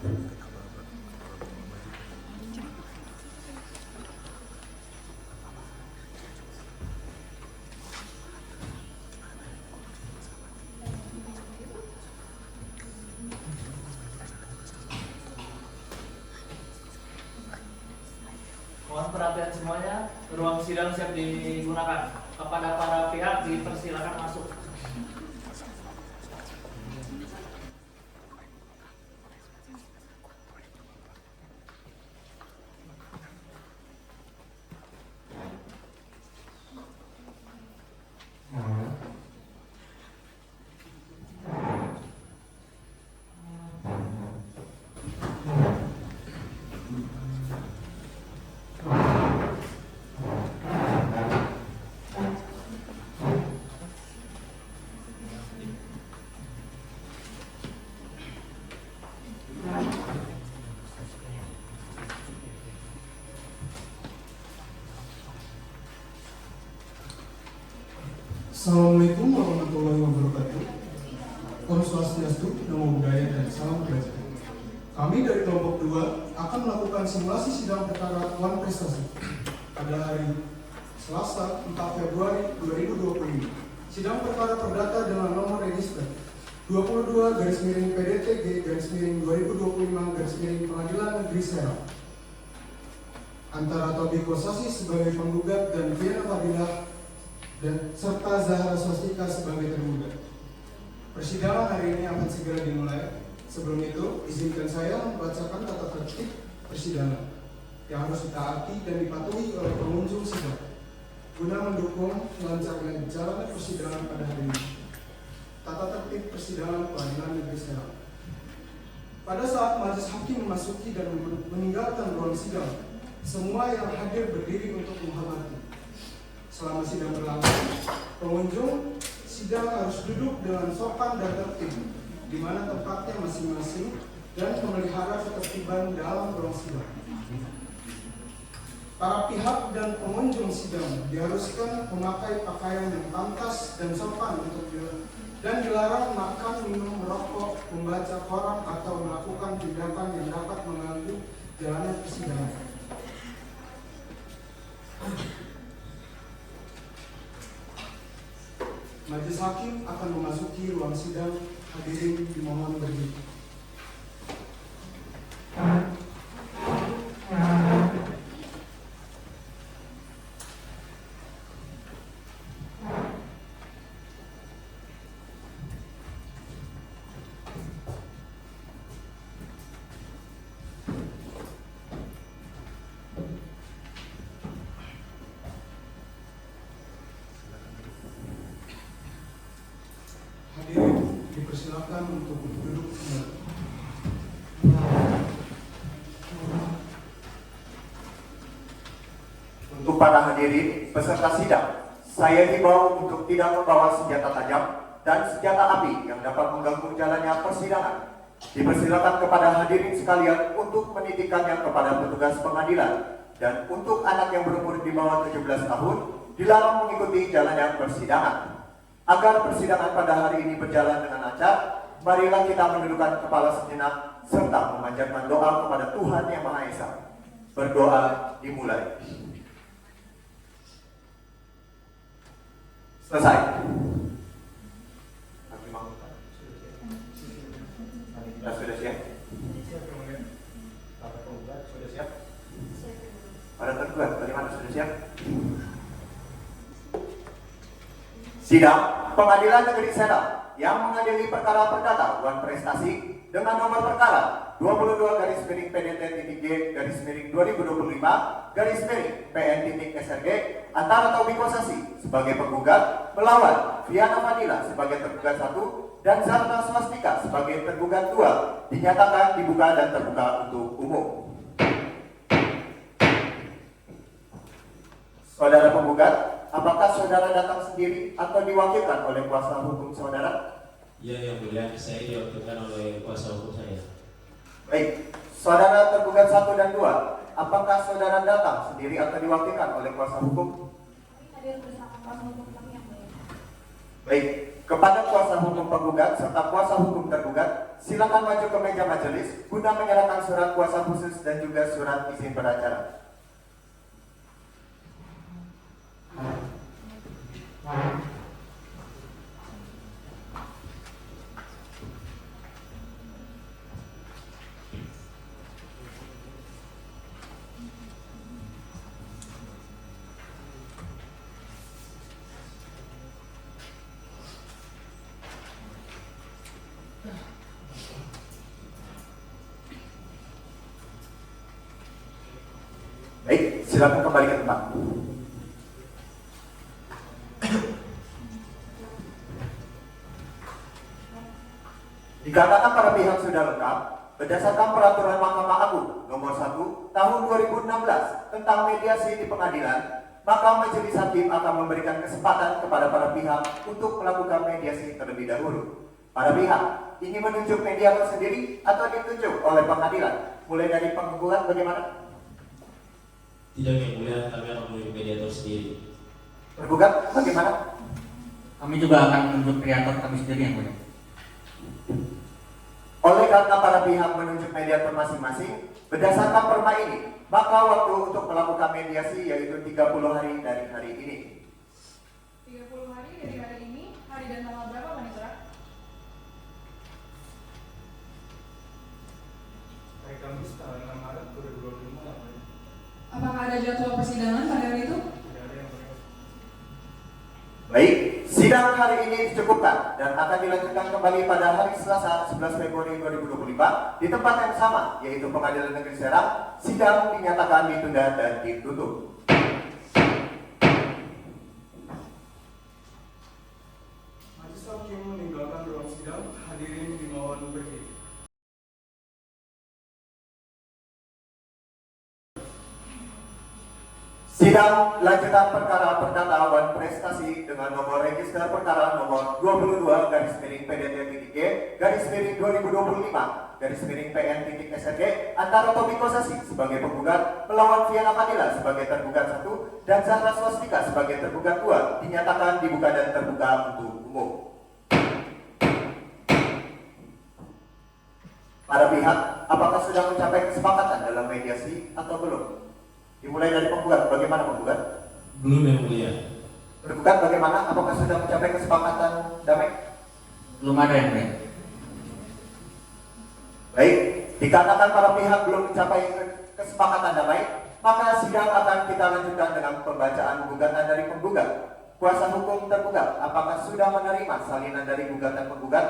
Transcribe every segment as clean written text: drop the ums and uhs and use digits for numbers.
Mohon perhatian semuanya, ruang sidang siap digunakan. Kepada para pihak dipersilakan masuk. Assalamualaikum warahmatullahi wabarakatuh. Om Swastiastu, Namo Buddhaya, dan salam kebajikan. Kami dari kelompok 2 akan melakukan simulasi sidang perkara Wan Prestasi pada hari Selasa 4 Februari 2025. Sidang perkara perdata dengan nomor register 22/PDTG/2025 Pengadilan Negeri Serang antara Tobi Kosasi sebagai penggugat dan Diana Fadilah dan serta Zahra Swastika sebagai tergugat. Persidangan hari ini akan segera dimulai. Sebelum itu, izinkan saya membacakan tata tertib persidangan yang harus ditaati dan dipatuhi oleh pengunjung sidang guna mendukung lancarnya jalannya persidangan pada hari ini. Tata tertib persidangan Pengadilan Negeri Serang. Pada saat majelis hakim memasuki dan meninggalkan ruang sidang, semua yang hadir berdiri untuk menghormati. Selama sidang berlangsung, pengunjung sidang harus duduk dengan sopan dan tertib, di mana tempatnya masing-masing, dan memelihara ketertiban dalam ruang sidang. Para pihak dan pengunjung sidang diharuskan memakai pakaian yang pantas dan sopan dan dilarang makan, minum, merokok, membaca koran, atau melakukan tindakan yang dapat mengganggu jalannya persidangan. Majelis hakim akan memasuki ruang sidang. Hadirin dimohon berdiri. Hadirin dipersilakan untuk duduk kembali. Untuk para hadirin peserta sidang, saya himbau untuk tidak membawa senjata tajam dan senjata api yang dapat mengganggu jalannya persidangan. Dipersilakan kepada hadirin sekalian untuk menitipkannya kepada petugas pengadilan, dan untuk anak yang berumur di bawah 17 tahun dilarang mengikuti jalannya persidangan. Agar persidangan pada hari ini berjalan dengan lancar, marilah kita menundukkan kepala sejenak serta memanjatkan doa kepada Tuhan Yang Maha Esa. Berdoa dimulai. Selesai. Sudah siap? Sudah siap? Pada tergugat, bagaimana sudah siap? Sidang Pengadilan Negeri Serang yang mengadili perkara perdata Wan Prestasi dengan nomor perkara 22/PDT-2025/PN.SRG antara Tobi Kosasi sebagai penggugat melawan Diana Fadilah sebagai tergugat 1 dan Zahra Swastika sebagai tergugat 2 dinyatakan dibuka dan terbuka untuk umum. Saudara penggugat, apakah saudara datang sendiri atau diwakilkan oleh kuasa hukum saudara? Ya, yang mulia, saya diwakilkan oleh kuasa hukum saya. Baik, saudara tergugat 1 dan 2, apakah saudara datang sendiri atau diwakilkan oleh kuasa hukum? Hadir bersama kuasa hukum kami yang mulia. Baik, kepada kuasa hukum penggugat serta kuasa hukum tergugat, silakan maju ke meja majelis guna menyerahkan surat kuasa khusus dan juga surat izin beracara. Baik, silakan kembali ke tempat. Dikatakan para pihak sudah lengkap, berdasarkan Peraturan Mahkamah Agung Nomor 1 Tahun 2016 tentang mediasi di pengadilan, maka majelis hakim akan memberikan kesempatan kepada para pihak untuk melakukan mediasi terlebih dahulu. Para pihak ingin menunjuk mediator sendiri atau ditunjuk oleh pengadilan? Mulai dari penggugat bagaimana? Tidak, Yang Mulia, kami akan menunjuk mediator sendiri. Tergugat bagaimana? Kami juga akan menunjuk mediator kami sendiri, Yang Mulia. Oleh karena para pihak menunjuk mediator masing-masing, berdasarkan perma ini, maka waktu untuk melakukan mediasi yaitu 30 hari dari hari ini. 30 hari dari hari ini, hari dan tanggal berapa, Panitera? Hari Kamis tanggal 6 Maret 2025. Apakah ada jadwal persidangan pada hari itu? Baik, sidang hari ini dicukupkan dan akan dilanjutkan kembali pada hari Selasa 11 Februari 2025 di tempat yang sama, yaitu Pengadilan Negeri Serang. Sidang dinyatakan ditunda dan ditutup. Majelis hakim meninggalkan ruang sidang, hadirin dimohon berdiri. Sidang lanjutan perkara perdata awan prestasi dengan nomor register perkara nomor 22 garis miring PDT-G garis miring 2025 garis miring PN.SRG antara Tommy Kosasi sebagai penggugat melawan Viana Fadila sebagai tergugat 1 dan Zahra Swastika sebagai tergugat 2 dinyatakan dibuka dan terbuka untuk umum. Para pihak, apakah sudah mencapai kesepakatan dalam mediasi atau belum? Dimulai dari penggugat, bagaimana penggugat? Belum, Yang Mulia. Tergugat bagaimana? Apakah sudah mencapai kesepakatan damai? Belum ada, Yang Mulia. Baik, dikarenakan para pihak belum mencapai kesepakatan damai, maka sidang akan kita lanjutkan dengan pembacaan gugatan dari penggugat. Kuasa hukum tergugat, apakah sudah menerima salinan dari gugatan penggugat?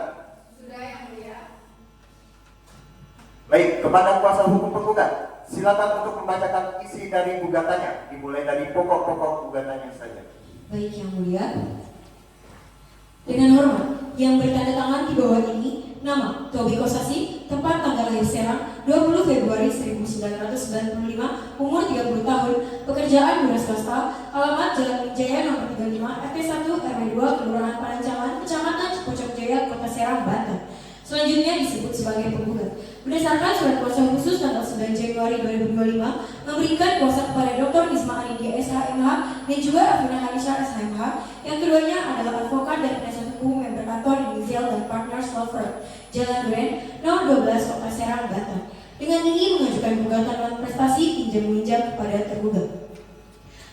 Sudah, Yang Mulia. Baik, kepada kuasa hukum penggugat, silakan untuk membacakan isi dari gugatannya, dimulai dari pokok-pokok gugatannya saja. Baik, Yang Mulia. Dengan hormat, yang bertanda tangan di bawah ini, nama Tobi Kosasi, tempat tanggal lahir Serang, 20 Februari 1995, umur 30 tahun, pekerjaan wira swasta, alamat Jalan Wijaya nomor 35, RT 1 RW 2, Kelurahan Parancangan, Kecamatan Cipocok Jaya, Kota Serang, Banten. Selanjutnya disebut sebagai penggugat. Berdasarkan surat kuasa khusus tanggal 9 Januari 2025 memberikan kuasa kepada Dr. Isma Anindya SHMH dan juga Afina Harisha SHMH, yang keduanya adalah advokat dan penasihat hukum yang berkantor di Mizel dan Partners Law Firm, Jalan Duren, nomor 12, Kota Serang, Banten. Dengan ini mengajukan gugatan non prestasi pinjam-meminjam kepada tergugat.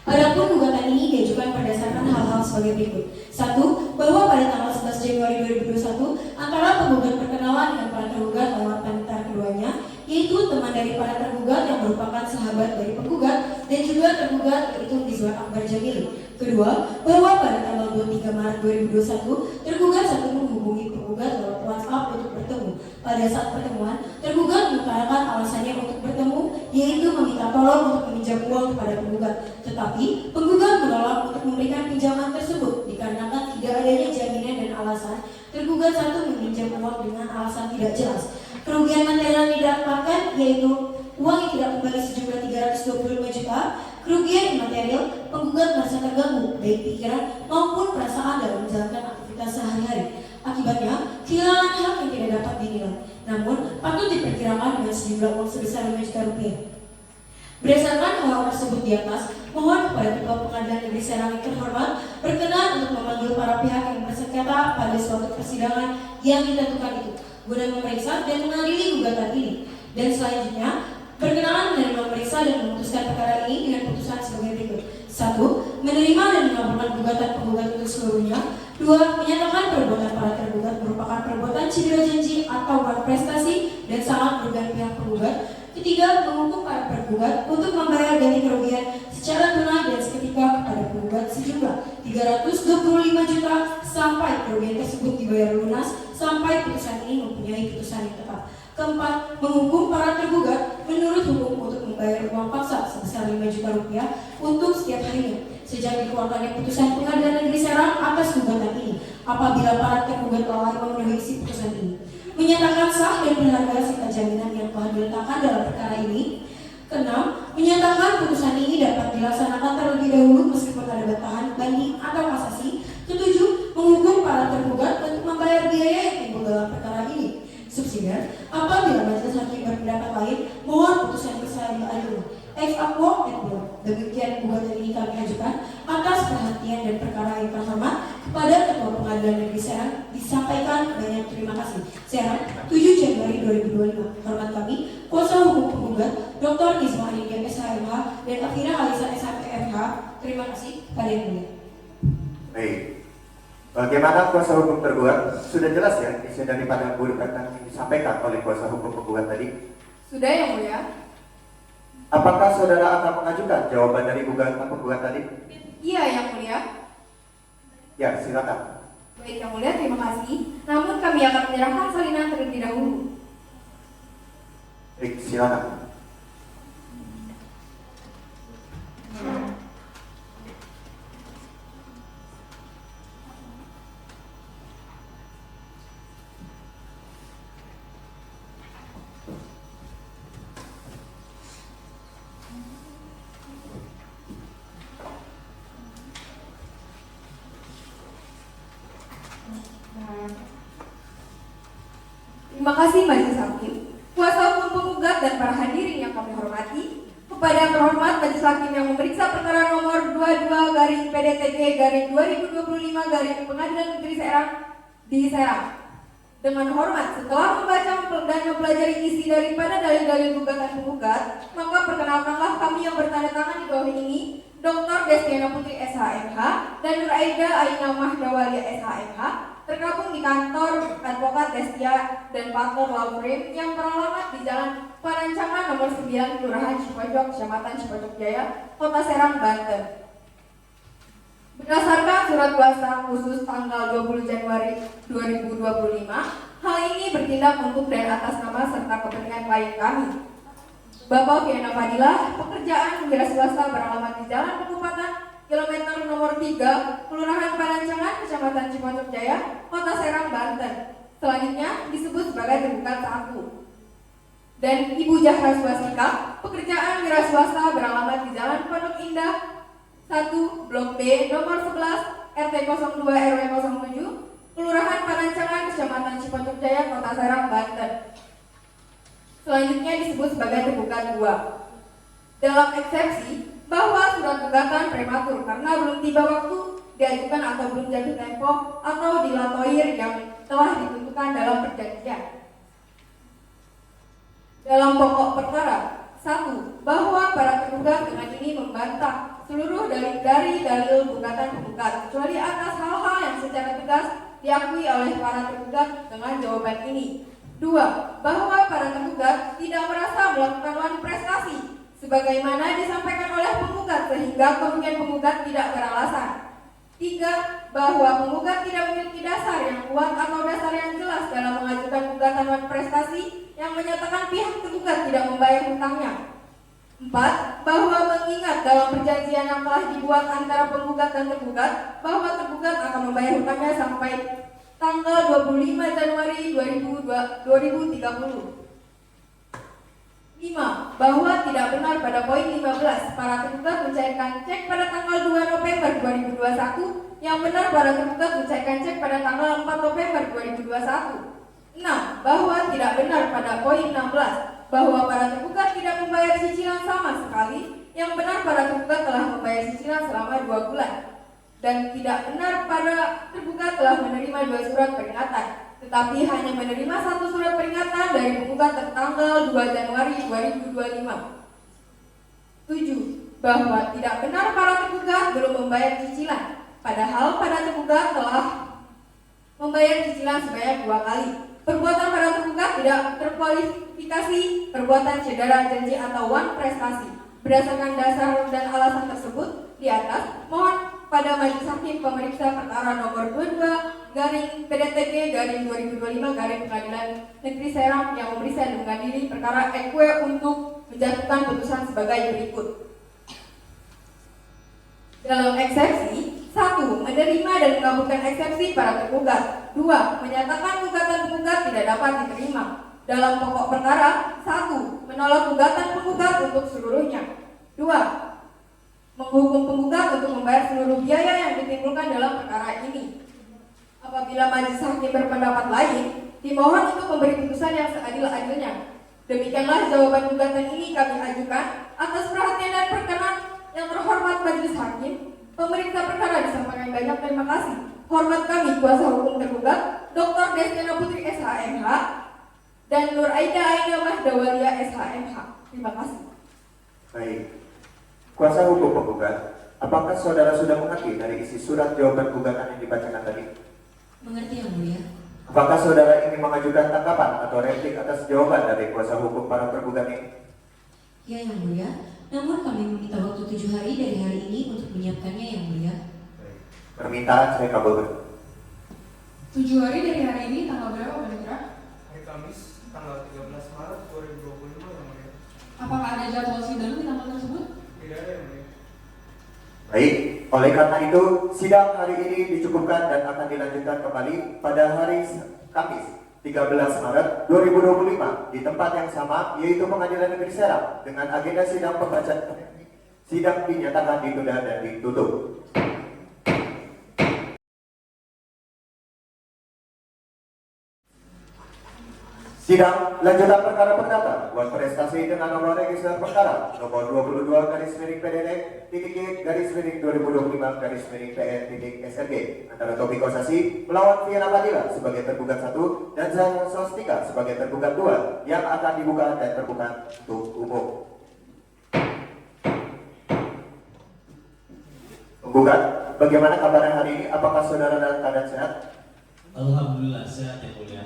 Adapun gugatan ini diajukan berdasarkan hal-hal sebagai berikut. 1. Bahwa pada tanggal 11 Januari 2021 antara penggugat berkenalan dengan para tergugat lewat antar keduanya, yaitu teman dari para tergugat yang merupakan sahabat dari penggugat dan juga tergugat yaitu Rizwan Akbar Jamili. Kedua, bahwa pada tanggal 23 Maret 2021 tergugat satu menghubungi penggugat lewat WhatsApp untuk bertemu. Pada saat pertemuan, tergugat mengutarakan alasannya untuk bertemu, yaitu meminta tolong untuk meminjam uang kepada penggugat. Tetapi penggugat menolak untuk memberikan pinjaman tersebut dikarenakan tidak adanya jaminan dan alasan tergugat satu meminjam uang dengan alasan tidak jelas. Kerugian material yang didapatkan yaitu uang yang tidak kembali sejumlah 325 juta. Kerugian imaterial, penggugat merasa terganggu baik pikiran maupun perasaan dalam menjalankan aktivitas sehari-hari. Akibatnya, kehilangan hak yang tidak dapat dinilai, namun patut diperkirakan dengan sejumlah uang sebesar 5 juta rupiah. Berdasarkan hal tersebut di atas, mohon kepada Ketua Pengadilan Negeri Serang yang terhormat berkenan untuk memanggil para pihak yang bersengketa pada suatu persidangan yang ditentukan itu, guna memeriksa dan mengadili gugatan ini. Dan selanjutnya, berkenan menerima, memeriksa dan memutuskan perkara ini dengan putusan sebagai berikut: 1. Menerima dan melaporkan gugatan penggugat untuk seluruhnya. 2. Menyatakan perbuatan para tergugat merupakan perbuatan cedera janji atau malprestasi dan sangat merugikan pihak penggugat. 3. Menghukum para tergugat untuk membayar ganti kerugian secara tunai dan seketika kepada penggugat sejumlah 325 juta sampai kerugian tersebut dibayar lunas sampai putusan ini mempunyai putusan yang tetap. 4. Menghukum para tergugat menurut hukum untuk membayar uang paksa sebesar 5 juta rupiah untuk setiap harinya sejak dikeluarkannya putusan Pengadilan Negeri Serang atas gugatan ini apabila para tergugat lalai memenuhi isi putusan ini. Menyatakan sah dan berharga sita jaminan yang telah diletakkan dalam perkara ini. 6. Menyatakan putusan ini dapat dilaksanakan terlebih dahulu meskipun ada bantahan, banding atau kasasi. 7. Menghukum para tergugat untuk membayar biaya yang timbul dalam perkara ini. Subsidiar, apabila majelis hakim berpendapat lain, mohon putusan bisa diadil. Ex aquo et bio. Demikian gugatan ini kami ajukan atas perhatian dan perkara yang terhormat kepada Ketua Pengadilan Negeri Serang disampaikan banyak terima kasih. Serang, 7 Januari 2025. Hormat kami, kuasa hukum penggugat Dr. Nizma Anindya SHMH dan Afina Alisa SHMH. Terima kasih kepada yang mulia. Baik. Bagaimana kuasa hukum tergugat? Sudah jelas ya isi daripada gugatan yang disampaikan oleh kuasa hukum penggugat tadi? Sudah yang mulia. Apakah saudara akan mengajukan jawaban dari gugatan penggugat tadi? Iya yang mulia. Ya, silakan. Baik yang mulia, terima kasih. Namun kami akan menyerahkan salinan terlebih dahulu. Baik, silakan. Terima kasih Majelis Hakim, kuasa hukum penggugat dan para hadirin yang kami hormati. Kepada terhormat Majelis Hakim yang memeriksa perkara nomor 22/PDTG/2025 Pengadilan Negeri Serang di Serang. Dengan hormat, setelah membaca dan mempelajari isi daripada dalil-dalil gugatan penggugat, maka perkenalkanlah kami yang bertanda tangan di bawah ini, Dr. Destiana Putri SHMH dan Nur Aida Aina Mahdawalia SHMH, tergabung di kantor Advokat Destia dan Partner Law Firm yang beralamat di Jalan Parancangan nomor 9, Kelurahan Cipojok, Kecamatan Cipojok Jaya, Kota Serang, Banten. Berdasarkan surat kuasa khusus tanggal 20 Januari 2025, hal ini bertindak untuk dan atas nama serta kepentingan klien kami, Bapak Fiana Fadilah, pekerjaan wira swasta beralamat di Jalan Pengupatan kilometer nomor 3, Kelurahan Parancangan, Kecamatan Cipojok Jaya, Kota Serang, Banten. Selanjutnya disebut sebagai tergugat 1. Dan Ibu Jahra Swastika, pekerjaan wira swasta beralamat di Jalan Pondok Indah 1, Blok B, nomor 11, RT 02 RW 07, Kelurahan Parancangan, Kecamatan Cipojok Jaya, Kota Serang, Banten. Selanjutnya disebut sebagai tergugat 2. Dalam eksepsi bahwa surat gugatan prematur karena belum tiba waktu diajukan atau belum jatuh tempo atau dilatoir yang telah ditentukan dalam perjanjian. Dalam pokok perkara 1. Bahwa para tergugat dengan ini membantah seluruh dari dalil gugatan penggugat kecuali atas hal-hal yang secara tegas diakui oleh para tergugat dengan jawaban ini. 2. Bahwa para tergugat tidak merasa melakukan suatu prestasi sebagaimana disampaikan oleh penggugat sehingga kerugian penggugat tidak beralasan. 3. Bahwa penggugat tidak memiliki dasar yang kuat atau dasar yang jelas dalam mengajukan gugatan suatu prestasi yang menyatakan pihak tergugat tidak membayar hutangnya. 4. Bahwa mengingat dalam perjanjian yang telah dibuat antara penggugat dan tergugat bahwa tergugat akan membayar hutangnya sampai tanggal 25 Januari 2030. 5. Bahwa tidak benar pada poin 15 para tergugat mencairkan cek pada tanggal 2 November 2021 yang benar para tergugat mencairkan cek pada tanggal 4 November 2021. 6. Bahwa tidak benar pada poin 16 bahwa para tergugat tidak membayar cicilan sama sekali. Yang benar para tergugat telah membayar cicilan selama 2 bulan. Dan tidak benar para tergugat telah menerima 2 surat peringatan, tetapi hanya menerima 1 surat peringatan dari penggugat tertanggal 2 Januari 2025. 7. Bahwa tidak benar para tergugat belum membayar cicilan, padahal para tergugat telah membayar cicilan sebanyak 2 kali. Perbuatan para tergugat tidak terkualifikasi perbuatan cedera janji atau wan prestasi. Berdasarkan dasar dan alasan tersebut di atas, mohon pada Majelis Hakim Pemeriksa Perkara Nomor 22 garing PDTG garing 2025 garing Pengadilan Negeri Serang yang memeriksa dan mengadili perkara EKWE untuk menjatuhkan putusan sebagai berikut. Dalam eksepsi 1. Menerima dan mengabulkan eksepsi para tergugat. 2. Menyatakan gugatan penggugat tidak dapat diterima. Dalam pokok perkara 1. Menolak gugatan penggugat untuk seluruhnya. 2. Menghukum penggugat untuk membayar seluruh biaya yang ditimbulkan dalam perkara ini. Apabila majelis hakim berpendapat lain, dimohon untuk memberi putusan yang seadil-adilnya. Demikianlah jawaban gugatan ini kami ajukan. Atas perhatian dan perkenan yang terhormat majelis hakim, pemeriksa perkara disampaikan banyak terima kasih. Hormat kami kuasa hukum tergugat Dr. Destina Putri SHMH dan Nur Aida Aina Mahdawalia SHMH. Terima kasih. Baik. Kuasa hukum penggugat, apakah saudara sudah mengerti dari isi surat jawaban gugatan yang dibacakan tadi? Mengerti yang mulia? Apakah saudara ingin mengajukan tanggapan atau replik atas jawaban dari kuasa hukum para tergugat ini? Ya yang mulia, namun kami meminta waktu 7 hari dari hari ini untuk menyiapkannya yang mulia. Permintaan saya kabulkan. 7 hari dari hari ini tanggal berapa Pak Indra? Hari Kamis, tanggal 13 Maret 2025 yang mulia. Apakah ada jadwal sidang di tanggal tersebut? Tidak ada yang mulia. Baik, oleh karena itu sidang hari ini dicukupkan dan akan dilanjutkan kembali pada hari Kamis 13 Maret 2025 di tempat yang sama, yaitu Pengadilan Negeri Serang, dengan agenda sidang pembacaan sidang dinyatakan ditunda dan ditutup. Sidang lanjutan perkara perdata buat prestasi dengan nomor register perkara nomor 22 garis miring PDD titik G garis miring 2025 garis miring PN titik SRG antara Tobi Kosasi melawan Fiana Fadila sebagai tergugat 1 dan Zahra Swastika sebagai tergugat 2 yang akan dibuka dan terbuka untuk umum. Penggugat, bagaimana kabarnya hari ini? Apakah saudara dalam keadaan sehat? Alhamdulillah sehat yang mulia.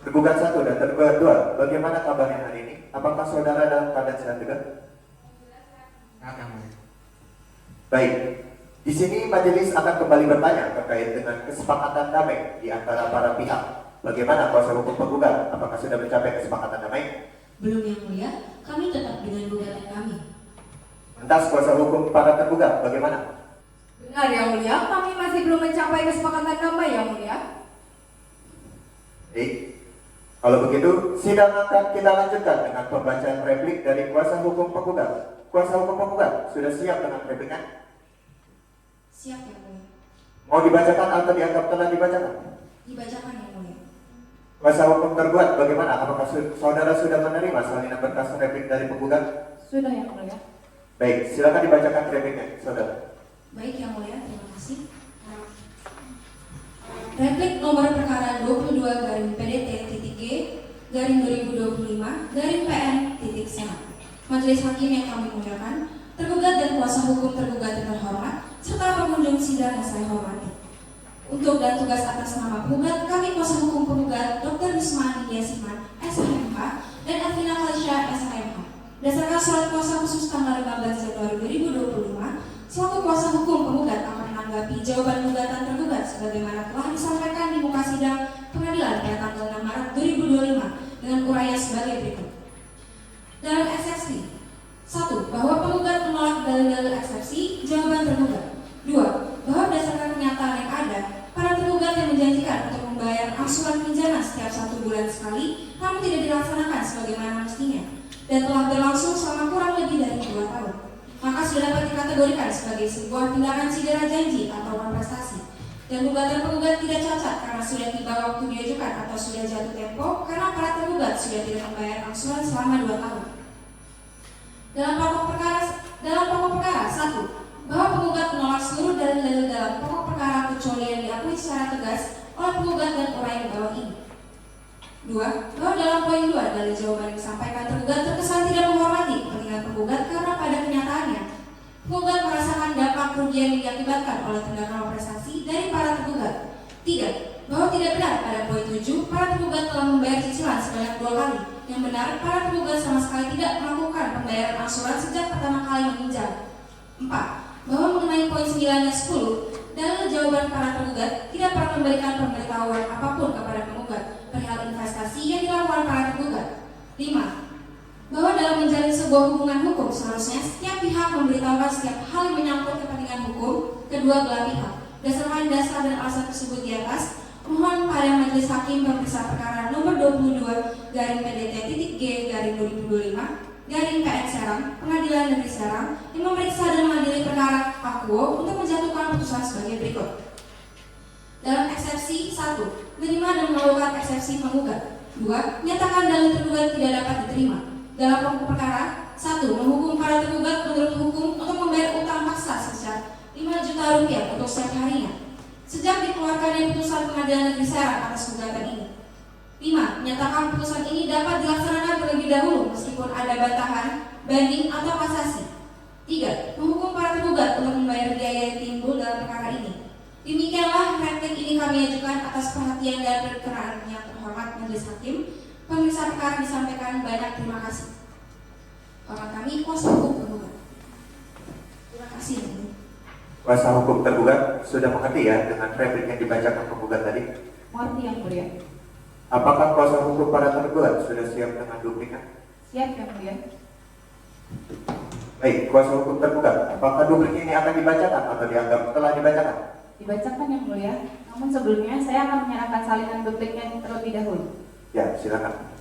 Tergugat 1 dan tergugat 2, bagaimana kabarnya hari ini? Apakah saudara dalam keadaan sehat juga? Baik, di sini majelis akan kembali bertanya terkait dengan kesepakatan damai di antara para pihak. Bagaimana kuasa hukum penggugat? Apakah sudah mencapai kesepakatan damai? Belum yang mulia, kami tetap dengan gugatan kami. Lantas kuasa hukum para tergugat, bagaimana? Benar yang mulia, kami masih belum mencapai kesepakatan damai yang mulia. Baik. Kalau begitu, sidang akan kita lanjutkan dengan pembacaan replik dari kuasa hukum penggugat. Kuasa hukum penggugat sudah siap dengan repliknya? Siap yang mulia. Mau dibacakan atau dianggap telah dibacakan? Dibacakan yang mulia. Kuasa hukum tergugat, bagaimana? Apakah saudara sudah menerima salinan berkas replik dari penggugat? Sudah yang mulia. Baik, silakan dibacakan repliknya, saudara. Baik yang mulia, terima kasih. Replik nomor perkara 22 garing PDT titik G garing 2025 garing PN titik Senat. Majelis hakim yang kami muliakan, tergugat dan kuasa hukum tergugat yang terhormat, serta pengunjung sidang yang saya hormati. Untuk dan tugas atas nama penggugat, kami kuasa hukum penggugat Dr. Wisma Nindya Siman, SHMH, dan Elvina Kalisha, SHMH. Berdasarkan surat kuasa khusus tanggal 15 Januari 2025, selaku kuasa hukum penggugat akan menanggapi jawaban gugatan tergugat sebagaimana telah disampaikan di muka sidang pengadilan pada tanggal 6 Maret 2025 dengan uraian sebagai berikut. Dalam eksepsi 1. Bahwa penggugat menolak dalil-dalil eksepsi jawaban tergugat. 2. Bahwa berdasarkan kenyataan yang ada, para tergugat yang menjanjikan untuk membayar angsuran pinjaman setiap 1 bulan sekali namun tidak dilaksanakan sebagaimana mestinya dan telah berlangsung selama kurang lebih dari 2 tahun. Maka sudah dapat dikategorikan sebagai sebuah tindakan cedera janji atau prestasi. dan gugatan penggugat tidak cacat karena sudah tiba waktu diajukan atau sudah jatuh tempo karena para tergugat sudah tidak membayar angsuran selama 2 tahun. Dalam pokok perkara 1, bahwa penggugat menolak seluruh dalil-dalil dalam pokok perkara kecuali yang diakui secara tegas oleh penggugat dan uraian di bawah ini. 2. Bahwa dalam poin 2 dalil jawaban yang disampaikan tergugat terkesan tidak menghormati kepentingan penggugat karena pada kenyataannya penggugat merasakan dampak kerugian yang diakibatkan oleh tindakan prestasi dari para tergugat. 3. Bahwa tidak benar pada poin 7 para tergugat telah membayar cicilan sebanyak 2 kali. Yang benar para tergugat sama sekali tidak melakukan pembayaran angsuran sejak pertama kali meminjam. 4. Bahwa mengenai poin 9 dan 10 dalil jawaban para tergugat tidak pernah memberikan pemberitahuan apapun kepada penggugat perihal investasi yang dilakukan para tergugat. 5. Bahwa dalam menjalin sebuah hubungan hukum seharusnya setiap pihak memberitahukan setiap hal yang menyangkut kepentingan hukum kedua belah pihak. Berdasarkan dasar dan alasan tersebut di atas, mohon pada Majelis Hakim Pemeriksa Perkara nomor 22 PDT-G/2025 Serang, Pengadilan Negeri Serang yang memeriksa dan mengadili perkara akuo untuk menjatuhkan putusan sebagai berikut. Dalam eksepsi 1, menerima dan melakukan eksepsi penggugat. 2. Menyatakan dalil tergugat tidak dapat diterima. Dalam pokok perkara 1, menghukum para tergugat menurut hukum untuk membayar utang paksa sebesar 5 juta rupiah untuk setiap harinya sejak dikeluarkannya putusan Pengadilan Negeri Serang atas gugatan ini. 5. Menyatakan putusan ini dapat dilaksanakan terlebih dahulu meskipun ada bantahan, banding atau kasasi. 3. Menghukum para tergugat untuk membayar biaya yang timbul dalam perkara ini. Demikianlah replik ini kami ajukan atas perhatian dan perkenaan yang terhormat Majelis Hakim. Pemeriksa perkara disampaikan banyak terima kasih. Orang kami kuasa hukum tergugat. Terima kasih. Kuasa hukum tergugat sudah mengerti ya dengan replik yang dibacakan penggugat tadi? Mengerti yang mulia. Apakah kuasa hukum para tergugat sudah siap dengan duplikat? Siap yang mulia. Baik, kuasa hukum tergugat, apakah duplik ini akan dibacakan atau dianggap telah dibacakan? Dibacakan yang mulia. Namun sebelumnya saya akan menyerahkan salinan dupliknya terlebih dahulu. Ya, silakan.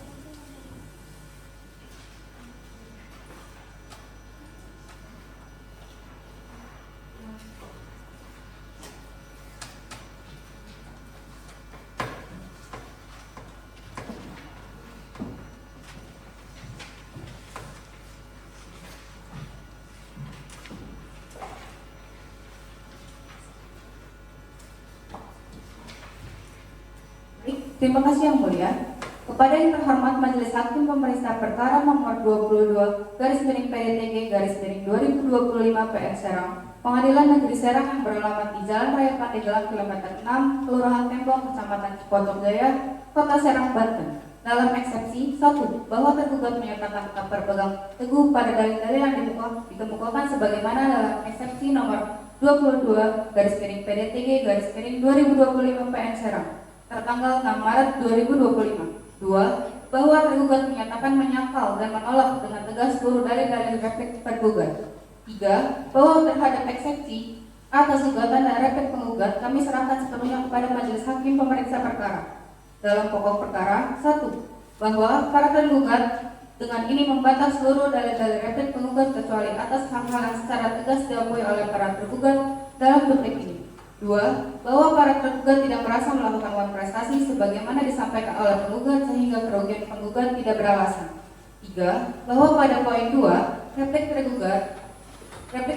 Terima kasih yang mulia. Kepada yang terhormat Majelis Hakim Pemeriksa Perkara nomor 22/PDTG/2025 PN Serang, Pengadilan Negeri Serang yang beralamat di Jalan Raya Pandeglang kilometer 6, Kelurahan Tembong, Kecamatan Cipotok Jaya, Kota Serang, Banten. Dalam eksepsi 1, bahwa tergugat menyatakan tetap berpegang teguh pada dalil-dalil yang dikemukakan sebagaimana dalam eksepsi nomor 22/PDTG/2025 PN Serang tertanggal 6 Maret 2025. 2. Bahwa tergugat menyatakan menyangkal dan menolak dengan tegas seluruh dalil-dalil replik tergugat. 3. Bahwa terhadap eksepsi atas gugatan dan replik penggugat kami serahkan sepenuhnya kepada Majelis Hakim Pemeriksa Perkara. Dalam pokok perkara 1. Bahwa para tergugat dengan ini membantah seluruh dalil-dalil replik penggugat kecuali atas hal-hal yang secara tegas diakui oleh para tergugat dalam duplik ini. 2. Bahwa para tergugat tidak merasa melakukan uang prestasi sebagaimana disampaikan oleh penggugat sehingga kerugian penggugat tidak beralasan. 3. Bahwa pada poin 2, replik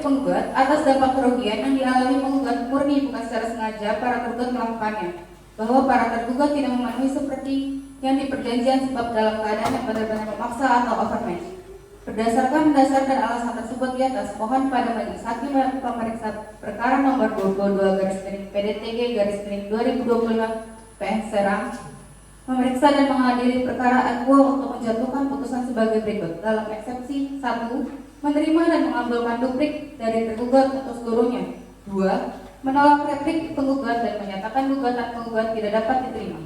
penggugat atas dampak kerugian yang dialami penggugat murni bukan secara sengaja para tergugat melakukannya. Bahwa para tergugat tidak memenuhi seperti yang diperjanjian sebab dalam keadaan yang benar-benar memaksa atau overmatch. Berdasarkan dasar dan alasan tersebut di atas, mohon pada Majelis Hakim Pemeriksa Perkara nomor 22/PDTG/2025 PN Serang memeriksa dan mengadili perkara akuo untuk menjatuhkan putusan sebagai berikut. Dalam eksepsi 1, menerima dan mengabulkan duplik dari tergugat untuk seluruhnya. 2. Menolak replik penggugat dan menyatakan gugatan penggugat tidak dapat diterima.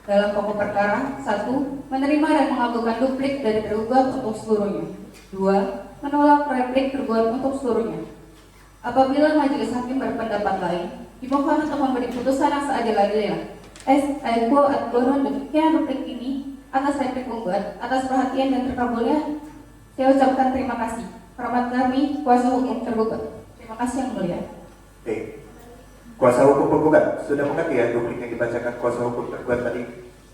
Dalam pokok perkara 1, menerima dan mengabulkan duplik dari tergugat untuk seluruhnya. 2. Menolak replik tergugat untuk seluruhnya. Apabila Majelis Hakim berpendapat lain, dimohon untuk memberi putusan yang seadil-adilnya. Aiko adgono demikian duplik ini atas replik penggugat, atas perhatian dan terkabulnya. Saya ucapkan terima kasih. Hormat kami, kuasa hukum tergugat. Terima kasih yang mulia. Oke. Kuasa hukum penggugat sudah mengerti ya duplik yang dibacakan kuasa hukum tergugat tadi?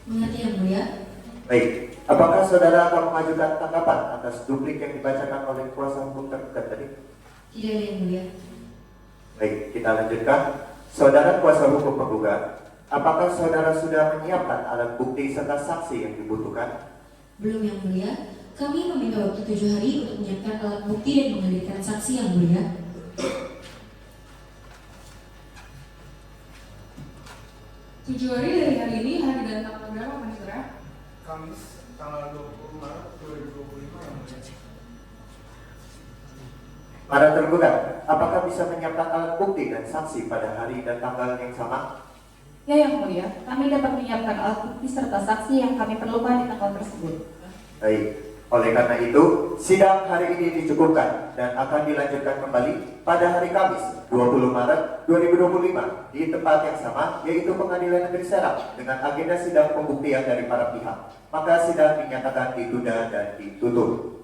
Mengerti Yang Mulia? Baik, apakah saudara akan mengajukan tanggapan atas duplik yang dibacakan oleh kuasa hukum tergugat tadi? Tidak ada Yang Mulia. Baik, kita lanjutkan. Saudara kuasa hukum penggugat, apakah saudara sudah menyiapkan alat bukti serta saksi yang dibutuhkan? Belum Yang Mulia. Kami meminta waktu 7 hari untuk menyiapkan alat bukti dan menghadirkan saksi Yang Mulia. Tujuh hari dari hari ini, hari dan tanggal berapa Panitera? Kamis tanggal 20 Maret 2025 yang mulia. Para tergugat, apakah bisa menyiapkan alat bukti dan saksi pada hari dan tanggal yang sama? Ya Yang Mulia, kami dapat menyiapkan alat bukti serta saksi yang kami perlukan di tanggal tersebut. Baik, oleh karena itu, sidang hari ini dicukupkan dan akan dilanjutkan kembali pada hari Kamis 20 Maret 2025 di tempat yang sama, yaitu Pengadilan Negeri Serang dengan agenda sidang pembuktian dari para pihak. Maka sidang dinyatakan ditunda dan ditutup.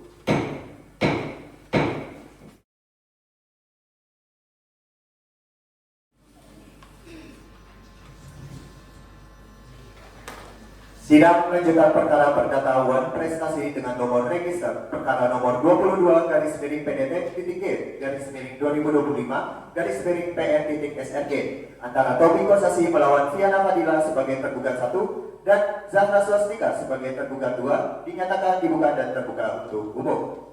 Sidang melanjutkan perkara perdata Wan Prestasi dengan nomor register perkara nomor 22/PDT-GR-2025/PN-SRG antara Tobi Kosasi melawan Viana Fadila sebagai tergugat 1 dan Zahra Swastika sebagai tergugat 2 dinyatakan dibuka dan terbuka untuk umum.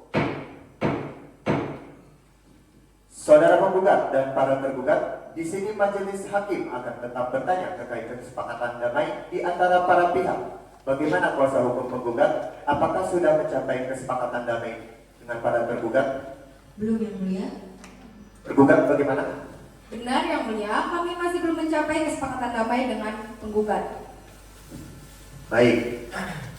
Saudara penggugat dan para tergugat, di sini majelis hakim akan tetap bertanya terkait kesepakatan damai di antara para pihak. Bagaimana kuasa hukum penggugat? Apakah sudah mencapai kesepakatan damai dengan para tergugat? Belum Yang Mulia. Tergugat bagaimana? Benar Yang Mulia, kami masih belum mencapai kesepakatan damai dengan penggugat. Baik,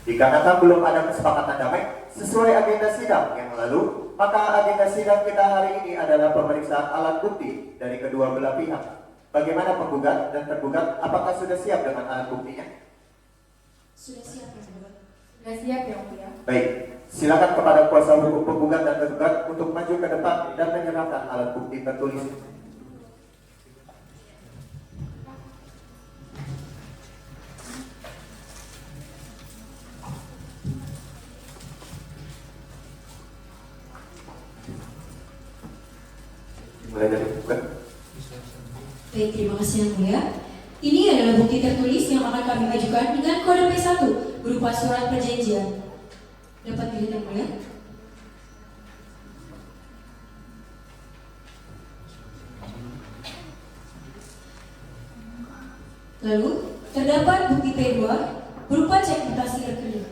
dikarenakan belum ada kesepakatan damai sesuai agenda sidang yang lalu, maka agenda sidang kita hari ini adalah pemeriksaan alat bukti dari kedua belah pihak. Bagaimana penggugat dan tergugat? Apakah sudah siap dengan alat buktinya? Sudah siap Yang Mulia. Sudah siap Yang Mulia. Baik, silakan kepada kuasa hukum penggugat dan tergugat untuk maju ke depan dan menyerahkan alat bukti tertulis. Mulai dari penggugat. Baik, terima kasih Yang Mulia. Ini adalah bukti tertulis yang akan kami ajukan dengan kode P1 berupa surat perjanjian. Dapat dilihat Yang Mulia. Lalu, terdapat bukti P2 berupa cek mutasi rekening.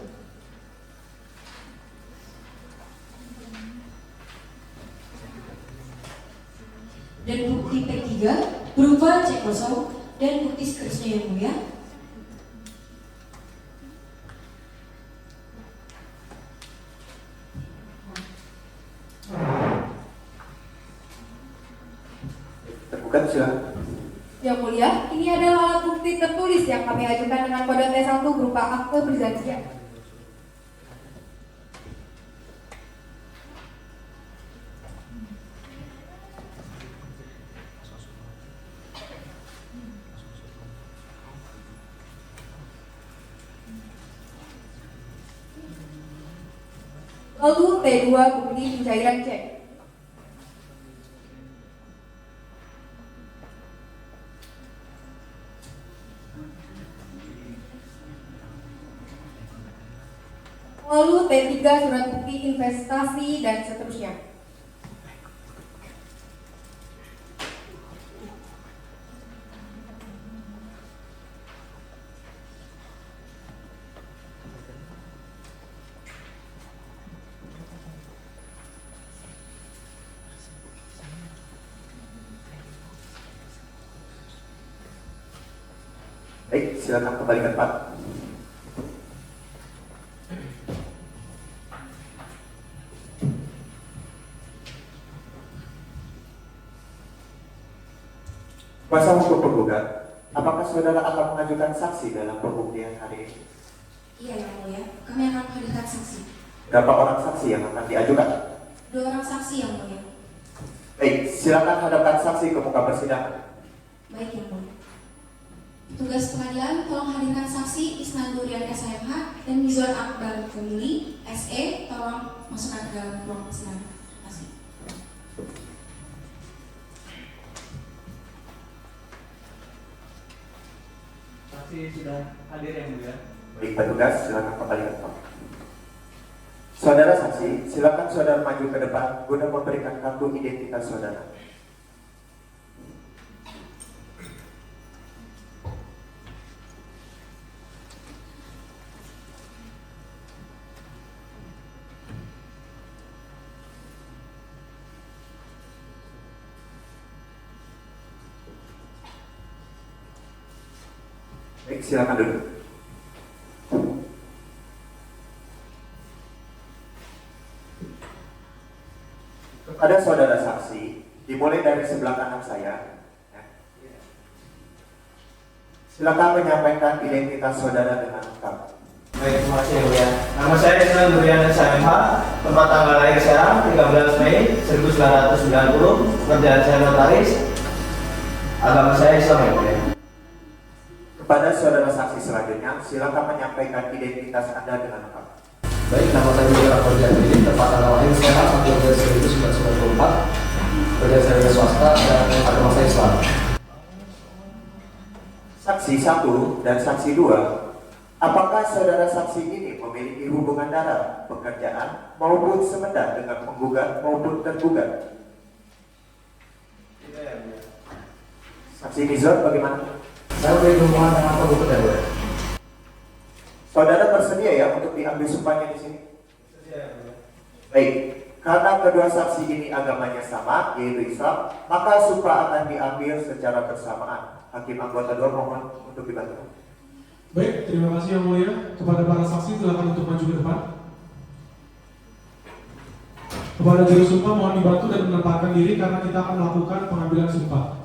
Dan bukti P3 berupa cek kosong dan bukti seterusnya Yang Mulia. Tergugat silakan. Yang Mulia, ini adalah alat bukti tertulis yang kami ajukan dengan kode T1 berupa akte perjanjian. Lalu T2 bukti pencairan cek. Lalu T3 surat bukti investasi dan seterusnya. Baik, silakan kembalikan Pak. Kuasa hukum penggugat, apakah saudara akan mengajukan saksi dalam pembuktian hari ini? Iya Yang Mulia, kami akan menghadirkan saksi. Berapa orang saksi yang akan diajukan? 2 orang saksi Yang Mulia. Baik, silakan hadapkan saksi ke muka persidangan. Baik yang mulia. Tugas pengadilan tolong hadirkan saksi Isnan Durian SMH dan Mizwan Akbar Family SE, tolong masukkan ke dalam ruang persidangan. Terima kasih. Saksi sudah hadir yang mulia. Baik petugas, silakan kembali ke tempat. Saudara saksi, silakan saudara maju ke depan guna memberikan kartu identitas saudara. Baik, silakan duduk. Kepada saudara saksi, dimulai dari sebelah kanan saya. Silakan menyampaikan identitas saudara dengan lengkap. Baik, terima kasih yang mulia. Nama saya Isnan Durian SMH, tempat tanggal lahir saya 13 Mei 1990, pekerjaan saya notaris, agama saya Islam yang mulia. Kepada saudara saksi selanjutnya, silakan menyampaikan identitas Anda dengan lengkap. Baik, nama saya Budi Ramadhan ini, tempat tanggal lahir saya 1994, kerja saya swasta dan agama saya Islam. Saksi 1 dan saksi 2, apakah saudara saksi ini memiliki hubungan darah, pekerjaan, maupun semendat dengan penggugat maupun tergugat? Tidak yang mulia. Saksi Mizwan bagaimana? Saya memiliki hubungan dengan penggugat ya, Bu. Saudara bersedia ya untuk diambil sumpahnya di sini? Sedia yang mulia. Baik, karena kedua saksi ini agamanya sama, yaitu Islam, maka sumpah akan diambil secara bersamaan. Hakim anggota 2 mohon untuk dibantu. Baik, terima kasih yang mulia. Kepada para saksi silakan untuk maju ke depan. Kepada juru sumpah mohon dibantu dan menempatkan diri karena kita akan melakukan pengambilan sumpah.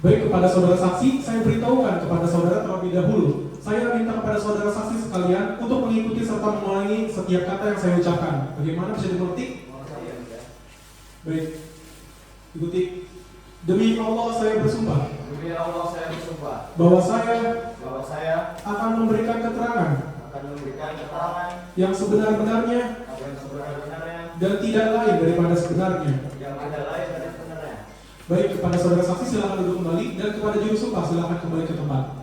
Baik, kepada saudara saksi, saya beritahukan kepada saudara terlebih dahulu. Saya minta kepada saudara saksi sekalian untuk mengikuti serta mengulangi setiap kata yang saya ucapkan. Bagaimana, bisa dimengerti? Baik, ikuti. Demi Allah saya bersumpah Demi Allah saya bersumpah bahwa saya bahwa saya akan memberikan keterangan akan memberikan keterangan yang sebenar-benarnya yang sebenar-benarnya dan tidak lain daripada sebenarnya. yang tidak lain dari sebenarnya. Baik, kepada saudara saksi silakan duduk kembali dan kepada juru sumpah silakan kembali ke tempat.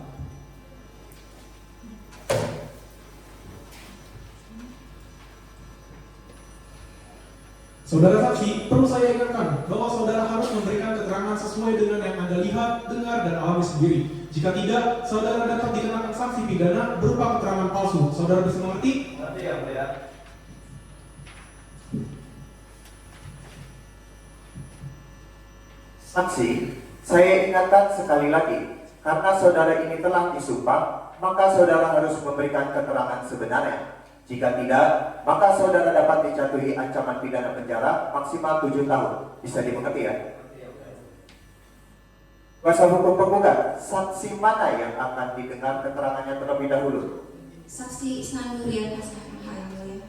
Saudara saksi, perlu saya ingatkan bahwa saudara harus memberikan keterangan sesuai dengan yang Anda lihat, dengar, dan alami sendiri. Jika tidak, saudara dapat dikenakan sanksi pidana berupa keterangan palsu. Saudara bisa mengerti? Nanti yang mulia. Saksi, saya ingatkan sekali lagi, karena saudara ini telah disumpah, maka saudara harus memberikan keterangan sebenarnya. Jika tidak, maka saudara dapat dijatuhi ancaman pidana penjara maksimal 7 tahun. Bisa dimengerti ya? Kuasa hukum penggugat, saksi mana yang akan didengar keterangannya terlebih dahulu? Saksi Isnan Durian SMH yang mulia.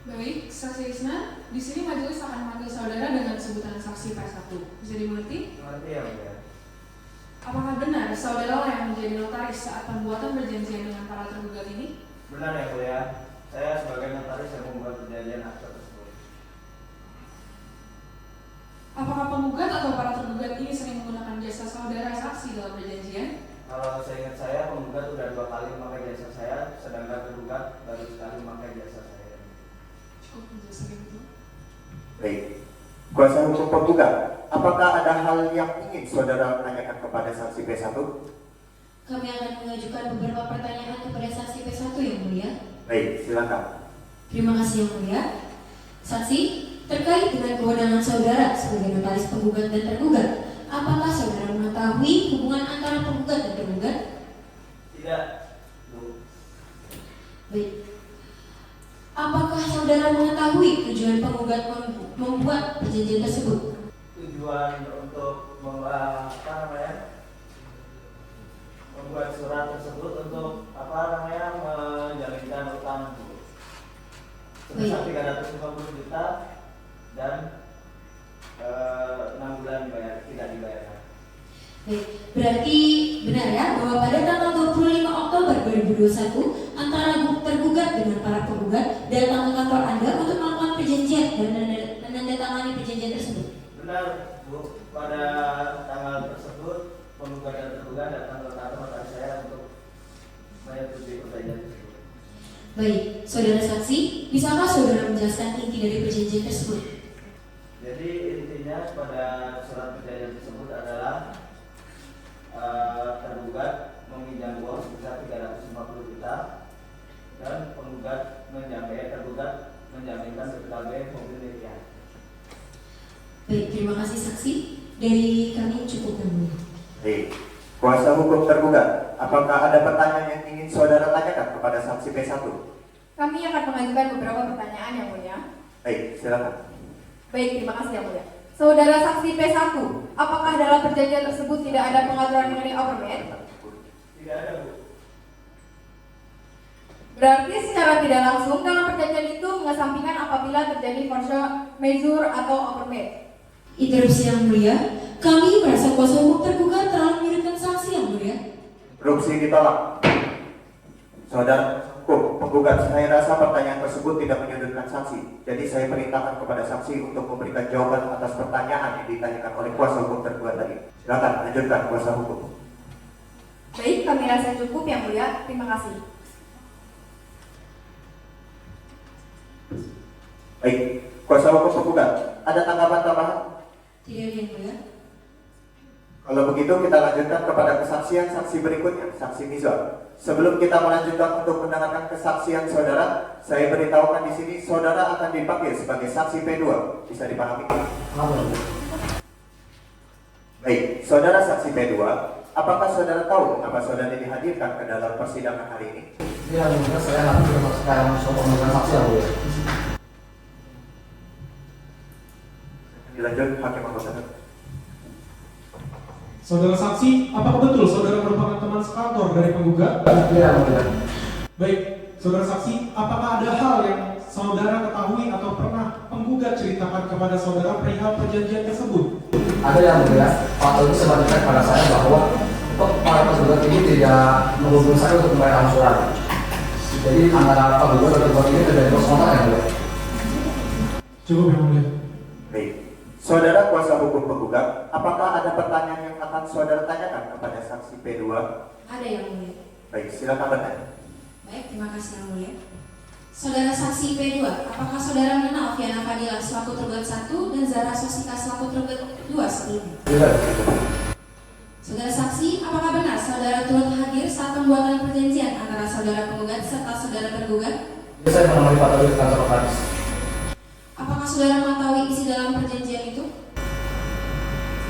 Baik, saksi Isna, di sini majelis akan memanggil saudara dengan sebutan saksi P1. Bisa dimengerti? Nanti yang mulia. Apakah benar saudara yang menjadi notaris saat pembuatan perjanjian dengan para tergugat ini? Benar yang mulia. Saya sebagai notaris yang membuat perjanjian akta tersebut. Apakah penggugat atau para tergugat ini sering menggunakan jasa saudara saksi dalam perjanjian? Kalau seingat saya, penggugat sudah 2 kali memakai jasa saya, sedangkan tergugat baru sekali memakai jasa saya. Cukup menjelaskan itu. Baik. Kuasa hukum penggugat, apakah ada hal yang ingin saudara tanyakan kepada saksi P1? Kami akan mengajukan beberapa pertanyaan kepada saksi P1 yang mulia. Baik, silakan. Terima kasih yang mulia. Saksi, terkait dengan kewenangan saudara sebagai notaris penggugat dan tergugat, apakah saudara mengetahui hubungan antara penggugat dan tergugat? Tidak, Bu. Baik. Apakah saudara mengetahui tujuan penggugat membuat perjanjian tersebut? Tujuan untuk membuat surat tersebut untuk menjalinkan utang, Bu. Sebesar 350 juta dan 2021 antara tergugat dengan para penggugat datang ke kantor Anda untuk melakukan perjanjian dan menandatangani perjanjian tersebut? Benar, Bu. Pada tanggal tersebut, penggugat dan tergugat datang ke kantor notaris saya untuk menyetujui perjanjian tersebut. Baik, saudara saksi, bisakah saudara menjelaskan inti dari perjanjian tersebut? Jadi intinya pada surat perjanjian tersebut adalah tergugat meminjam uang sebesar 350 juta dan tergugat menjaminkan sebagai mobil miliknya. Baik, terima kasih saksi. Dari kami cukup yang mulia. Baik. Kuasa hukum tergugat, apakah ada pertanyaan yang ingin saudara tanyakan kepada saksi P1? Kami akan mengajukan beberapa pertanyaan yang mulia. Baik, silakan. Baik, terima kasih yang mulia. Saudara saksi P1, apakah dalam perjanjian tersebut tidak ada pengaturan mengenai overmatch? Tidak ada, Bu. Berarti secara tidak langsung dalam perjanjian itu mengesampingkan apabila terjadi force majeure atau overmatch. Interupsi yang mulia, kami merasa kuasa hukum tergugat terlalu menyudutkan saksi yang mulia. Interupsi ditolak. Saudara hukum, penggugat, saya rasa pertanyaan tersebut tidak menyudutkan saksi. Jadi saya perintahkan kepada saksi untuk memberikan jawaban atas pertanyaan yang ditanyakan oleh kuasa hukum tergugat tadi. Silakan lanjutkan kuasa hukum. Baik, kami rasa cukup yang mulia. Terima kasih. Baik, kuasa hukum penggugat, ada tanggapan tambahan? Tidak yang mulia. Kalau begitu kita lanjutkan kepada kesaksian saksi berikutnya, saksi Mizwar. Sebelum kita melanjutkan untuk mendengarkan kesaksian saudara, saya beritahukan di sini saudara akan dipanggil sebagai saksi P2. Bisa dipahami? Baik, saudara saksi P2, apakah saudara tahu mengapa saudara dihadirkan ke dalam persidangan hari ini? Iya, mungkin saya nanti sekarang mencoba saksi yang mulia. Dilanjut, Hakim Anggota. Saudara saksi, apakah betul saudara merupakan teman sekantor dari penggugat? Iya, mulia. Baik, saudara saksi, apakah ada hal yang saudara ketahui atau pernah penggugat ceritakan kepada saudara perihal perjanjian tersebut? Ada yang mulia. Pak Tony sempat cerita kepada saya bahwa para penggugat ini tidak menghubungi saya untuk membayar angsuran. Jadi antara penggugat dan tergugat ini terjadi kontak yang mulia. Cukup yang mulia. Baik, saudara kuasa hukum penggugat, apakah ada pertanyaan yang akan saudara tanyakan kepada saksi P2? Ada yang mulia. Baik, silakan bertanya. Baik, terima kasih yang mulia. Saudara saksi P2, apakah saudara mengenal Viana Fadila selaku tergugat 1 dan Zara Sosika selaku tergugat 2 sebelumnya? Tidak. Saudara saksi, apakah benar saudara turut hadir saat pembuatan perjanjian antara saudara penggugat serta saudara tergugat? Jadi saya menemani Pak Tony ke kantor notaris. Apakah saudara mengetahui isi dalam perjanjian itu?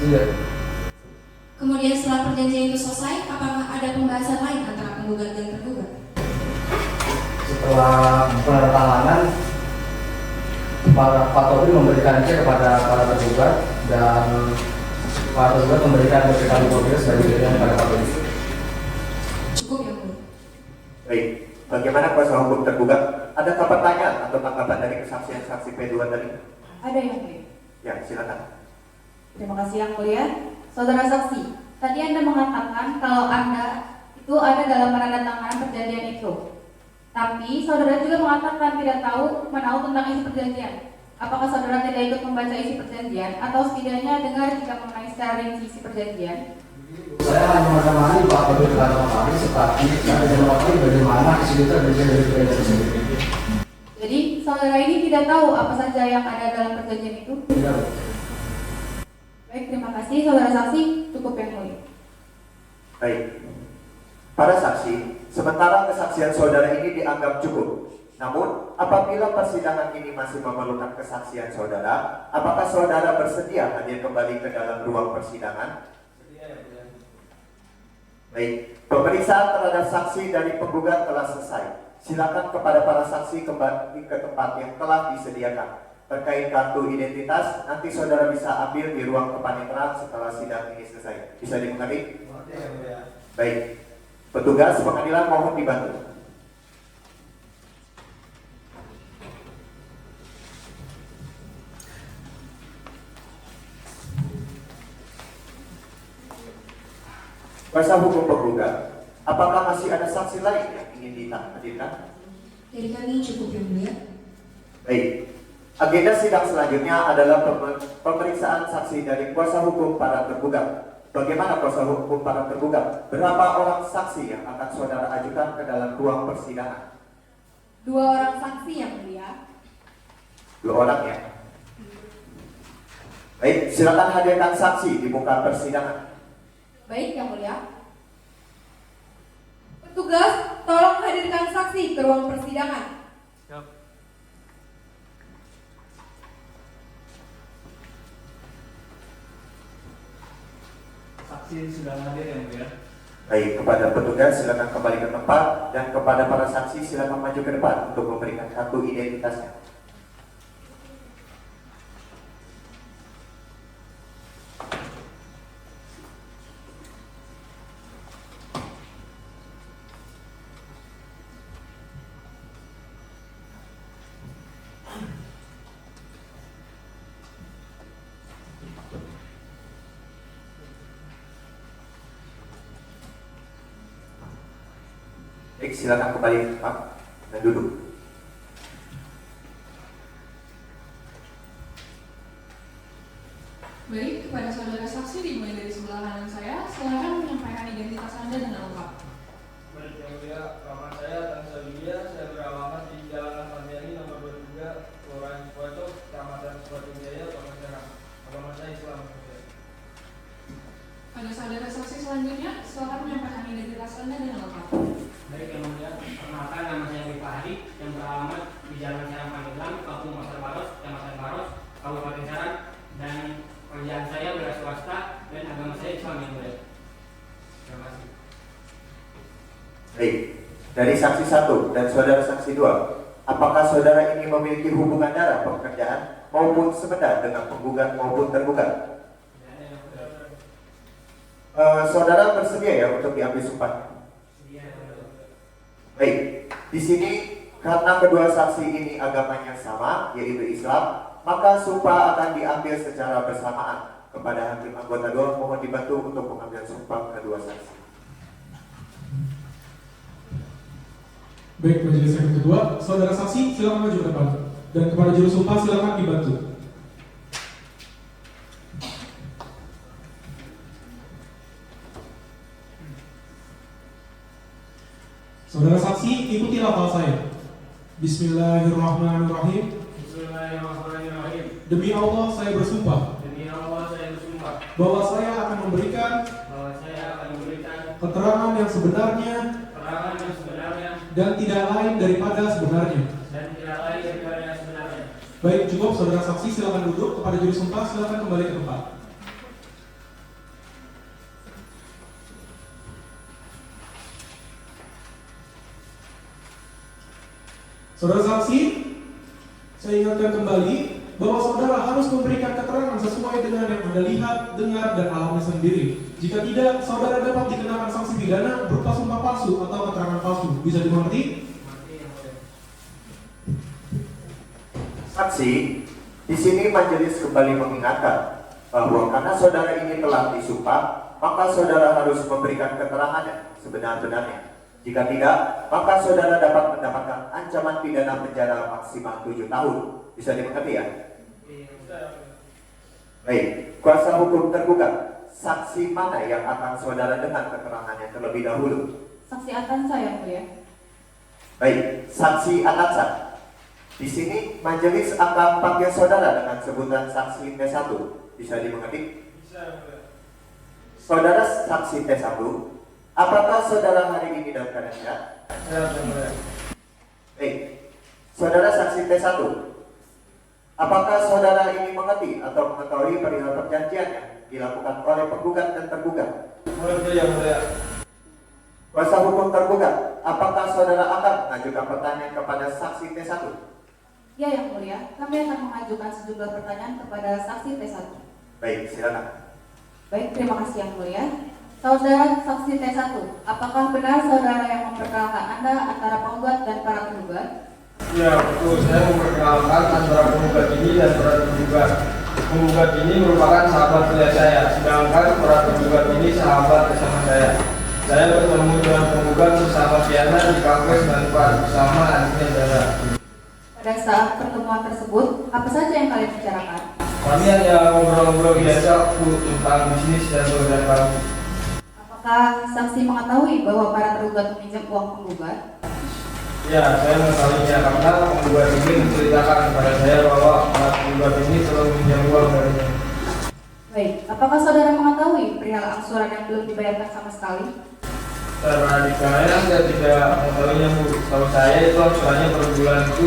Tidak. Kemudian setelah perjanjian itu selesai, apakah ada pembahasan lain antara penggugat dan tergugat? Setelah penandatanganan, Pak Tony memberikan cek kepada para tergugat dan para tergugat memberikan berkali progres dari dirinya kepada Pak Tony. Cukup yang mulia. Baik, bagaimana kuasa hukum tergugat? Adakah pertanyaan atau tanggapan dari kesaksian saksi P2 tadi? Ada yang mulia. Ya, silakan. Terima kasih yang mulia. Saudara saksi, tadi Anda mengatakan kalau Anda itu ada dalam penandatanganan perjanjian itu. Tapi saudara juga mengatakan tidak tahu menahu tentang isi perjanjian. Apakah saudara tidak ikut membaca isi perjanjian atau setidaknya dengar jika mengenai secara rinci isi perjanjian? Saya hanya menemani Pak Tony ke kantor notaris, tetapi saya tidak mengetahui bagaimana isi detail dari perjanjian tersebut. Jadi saudara ini tidak tahu apa saja yang ada dalam perjanjian itu? Tidak. Baik, terima kasih saudara saksi, cukup yang mulia. Baik, para saksi, sementara kesaksian saudara ini dianggap cukup. Namun, apabila persidangan ini masih memerlukan kesaksian saudara, apakah saudara bersedia hadir kembali ke dalam ruang persidangan? Baik, pemeriksaan terhadap saksi dari penggugat telah selesai. Silakan kepada para saksi kembali ke tempat yang telah disediakan. Terkait kartu identitas, nanti saudara bisa ambil di ruang kepaniteraan setelah sidang ini selesai. Bisa dimengerti? Baik, petugas pengadilan mohon dibantu. Kuasa hukum penggugat, Apakah masih ada saksi lain yang ingin dihadirkan? Dari kami cukup yang mulia. Baik. Agenda sidang selanjutnya adalah pemeriksaan saksi dari kuasa hukum para tergugat. Bagaimana kuasa hukum para tergugat? Berapa orang saksi yang akan saudara ajukan ke dalam ruang persidangan? 2 orang saksi yang mulia. 2 orang ya. Baik, silakan hadirkan saksi di muka persidangan. Baik yang mulia. Petugas, tolong hadirkan saksi ke ruang persidangan. Saksi sudah hadir yang mulia. Baik, kepada petugas silakan kembali ke tempat, dan kepada para saksi silakan maju ke depan untuk memberikan kartu identitasnya. Baik, silakan kembali ke tempat dan duduk. Baik, kepada saudara saksi dimulai dari sebelah kanan saya, silakan menyampaikan identitas Anda dengan lengkap. Baik yang mulia, nama saya Tansa Widya, saya beralamat di Jalan Ahmad nomor 23, Kelurahan Cipocok, Kecamatan Sukoharjo Jaya, Kota Serang. Agama saya Islam. Pada saudara saksi selanjutnya, silakan menyampaikan identitas Anda dengan lengkap. Baik yang mulia, perkenalkan nama saya Wih Fahri yang beralamat di Jalan Serang Pandeglang, Kampung Pasar Baros, Kecamatan Baros, Kabupaten Serang, dan pekerjaan saya wira swasta dan agama saya Islam yang mulia. Terima kasih. Baik, dari saksi 1 dan saudara saksi 2, apakah saudara ini memiliki hubungan darah pekerjaan maupun sekedar dengan penggugat maupun tergugat? Saudara bersedia ya untuk diambil sumpah? Baik, di sini karena kedua saksi ini agamanya sama, yaitu Islam, maka sumpah akan diambil secara bersamaan. Kepada hakim anggota 2 mohon dibantu untuk mengambil sumpah kedua saksi. Baik, majelis yang kedua, saudara saksi silakan maju ke depan, dan kepada juru sumpah silakan dibantu. Saudara saksi, ikuti lafal saya. Bismillahirrahmanirrahim. Bismillahirrahmanirrahim. Demi Allah saya bersumpah Demi Allah saya bersumpah bahwa saya akan memberikan keterangan yang sebenarnya dan tidak lain daripada sebenarnya. Baik, cukup saudara saksi silakan duduk. Kepada juru sumpah silakan kembali ke tempat. Saudara saksi, saya ingatkan kembali bahwa saudara harus memberikan keterangan sesuai dengan yang Anda lihat, dengar, dan alami sendiri. Jika tidak, saudara dapat dikenakan sanksi pidana berupa sumpah palsu atau keterangan palsu. Bisa dimengerti? Saksi, di sini majelis kembali mengingatkan bahwa karena saudara ini telah disumpah, maka saudara harus memberikan keterangannya sebenar-benarnya. Jika tidak, maka saudara dapat mendapatkan ancaman pidana penjara maksimal 7 tahun. Bisa dimengerti ya? Baik, kuasa hukum tergugat, saksi mana yang akan saudara dengar keterangannya terlebih dahulu? Saksi Atansa yang mulia. Baik, saksi Atansa. Di sini majelis akan panggil saudara dengan sebutan saksi T1. Bisa dimengerti? Bisa. Saudara saksi T1, apakah saudara hari ini dalam keadaan sehat? Baik, saudara saksi T1, apakah saudara ini mengerti atau mengetahui perihal perjanjian yang dilakukan oleh penggugat dan tergugat? Mengerti yang mulia. Kuasa hukum tergugat, apakah saudara akan mengajukan pertanyaan kepada saksi T1? Ya yang mulia, kami akan mengajukan sejumlah pertanyaan kepada saksi T1. Baik, silakan. Baik, terima kasih yang mulia. Saudara saksi T1, apakah benar saudara yang memperkenalkan Anda antara penggugat dan para tergugat? Ya betul, saya memperkenalkan antara penggugat ini dan para tergugat. Penggugat ini merupakan sahabat kuliah saya, sedangkan para tergugat ini sahabat bersama saya. Saya bertemu dengan penggugat bersama Fiana di kafe Manfaat bersama adiknya Dara. Pada saat pertemuan tersebut, apa saja yang kalian bicarakan? Kami hanya ngobrol-ngobrol biasa tentang bisnis dan pekerjaan kami. Apakah saksi mengetahui bahwa para tergugat meminjam uang penggugat? Ya, saya mengetahuinya karena penggugat ini menceritakan kepada saya bahwa para penggugat ini selalu meminjam uang darinya. Baik, apakah saudara mengetahui perihal angsuran yang belum dibayarkan sama sekali? Secara dikaya saya tidak mengetahuinya Bu. Kalau saya itu angsurannya per bulan itu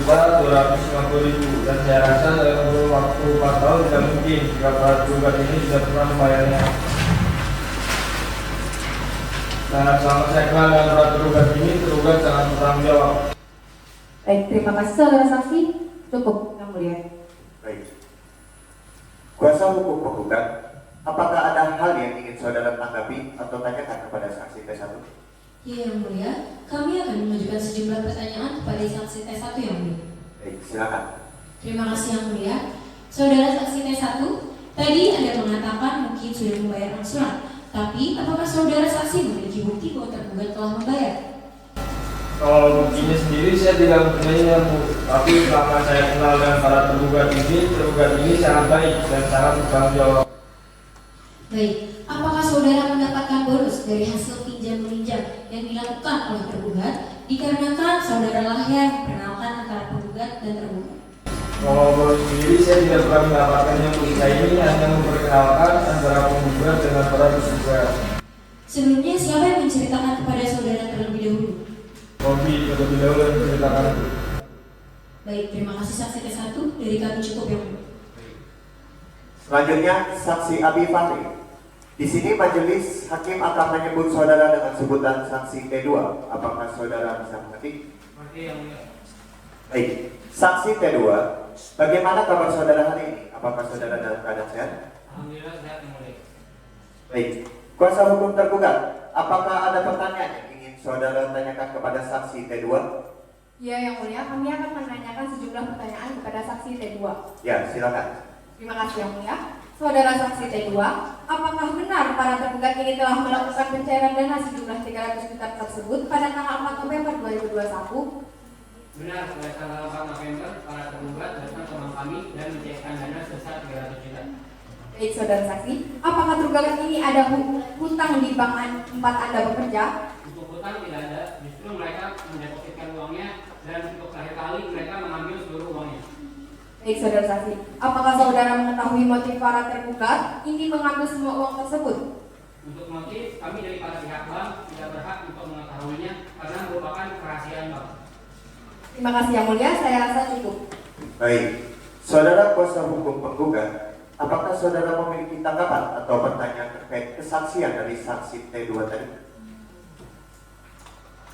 3.250.000 dan saya rasa dalam waktu 4 tahun tidak mungkin jika para penggugat ini sudah pernah membayarnya. Nah, selama saya kenal dengan para tergugat ini, tergugat sangat bertanggung jawab. Baik, terima kasih saudara saksi. Cukup, yang mulia. Baik. Kuasa hukum penggugat, apakah ada hal yang ingin saudara tanggapi atau tanyakan kepada saksi T1? Ya, yang mulia, kami akan mengajukan sejumlah pertanyaan kepada saksi T1 yang mulia. Baik, silakan. Terima kasih yang mulia. Saudara saksi T1, tadi Anda mengatakan mungkin sudah membayar angsuran. Tapi, apakah saudara saksi memiliki bukti bahwa tergugat telah membayar? Kalau buktinya sendiri saya tidak mempunyainya Bu. Tapi selama saya kenal dengan para tergugat ini sangat baik dan sangat bertanggung jawab. Baik, apakah saudara mendapatkan bonus dari hasil pinjam-meminjam yang dilakukan oleh tergugat dikarenakan saudara lah yang memperkenalkan antara penggugat dan tergugat? Kalau bonus sendiri saya tidak pernah mendapatkannya Bu. Saya ini hanya memperkenalkan antara penggugat dengan para tergugat. Sebelumnya, siapa yang menceritakan kepada saudara terlebih dahulu? Robi terlebih dahulu yang menceritakan itu. Baik, terima kasih saksi T1. Dari kami cukup yang mulia. Selanjutnya, saksi Abi Fahri. Di sini majelis hakim akan menyebut saudara dengan sebutan saksi T2. Apakah saudara bisa mengerti? Mengerti yang mulia. Baik, saksi T2, bagaimana kabar saudara hari ini? Apakah saudara dalam keadaan sehat? Alhamdulillah sehat yang mulia. Baik, kuasa hukum tergugat, apakah ada pertanyaan yang ingin saudara tanyakan kepada saksi T2? Ya, yang mulia, kami akan menanyakan sejumlah pertanyaan kepada saksi T2. Ya, silakan. Terima kasih yang mulia. Saudara saksi T2, apakah benar para tergugat ini telah melakukan pencairan dana sejumlah 300 juta tersebut pada tanggal 4 November 2021? Benar, pada tanggal 4 November, para tergugat datang ke bank kami dan mencairkan dana sebesar 300 juta. Baik, saudara saksi, apakah tergugat ini ada hutang di bank tempat Anda bekerja? Untuk hutang tidak ada, justru mereka mendepositkan uangnya dan untuk terakhir kali mereka mengambil seluruh uangnya. Baik, saudara saksi, apakah saudara mengetahui motif para tergugat ini mengambil semua uang tersebut? Untuk motif, kami dari para pihak bank tidak berhak untuk mengetahuinya karena merupakan kerahasiaan bank. Terima kasih yang mulia, saya rasa cukup. Baik, saudara kuasa hukum penggugat, apakah saudara memiliki tanggapan atau pertanyaan terkait kesaksian dari saksi T2 tadi?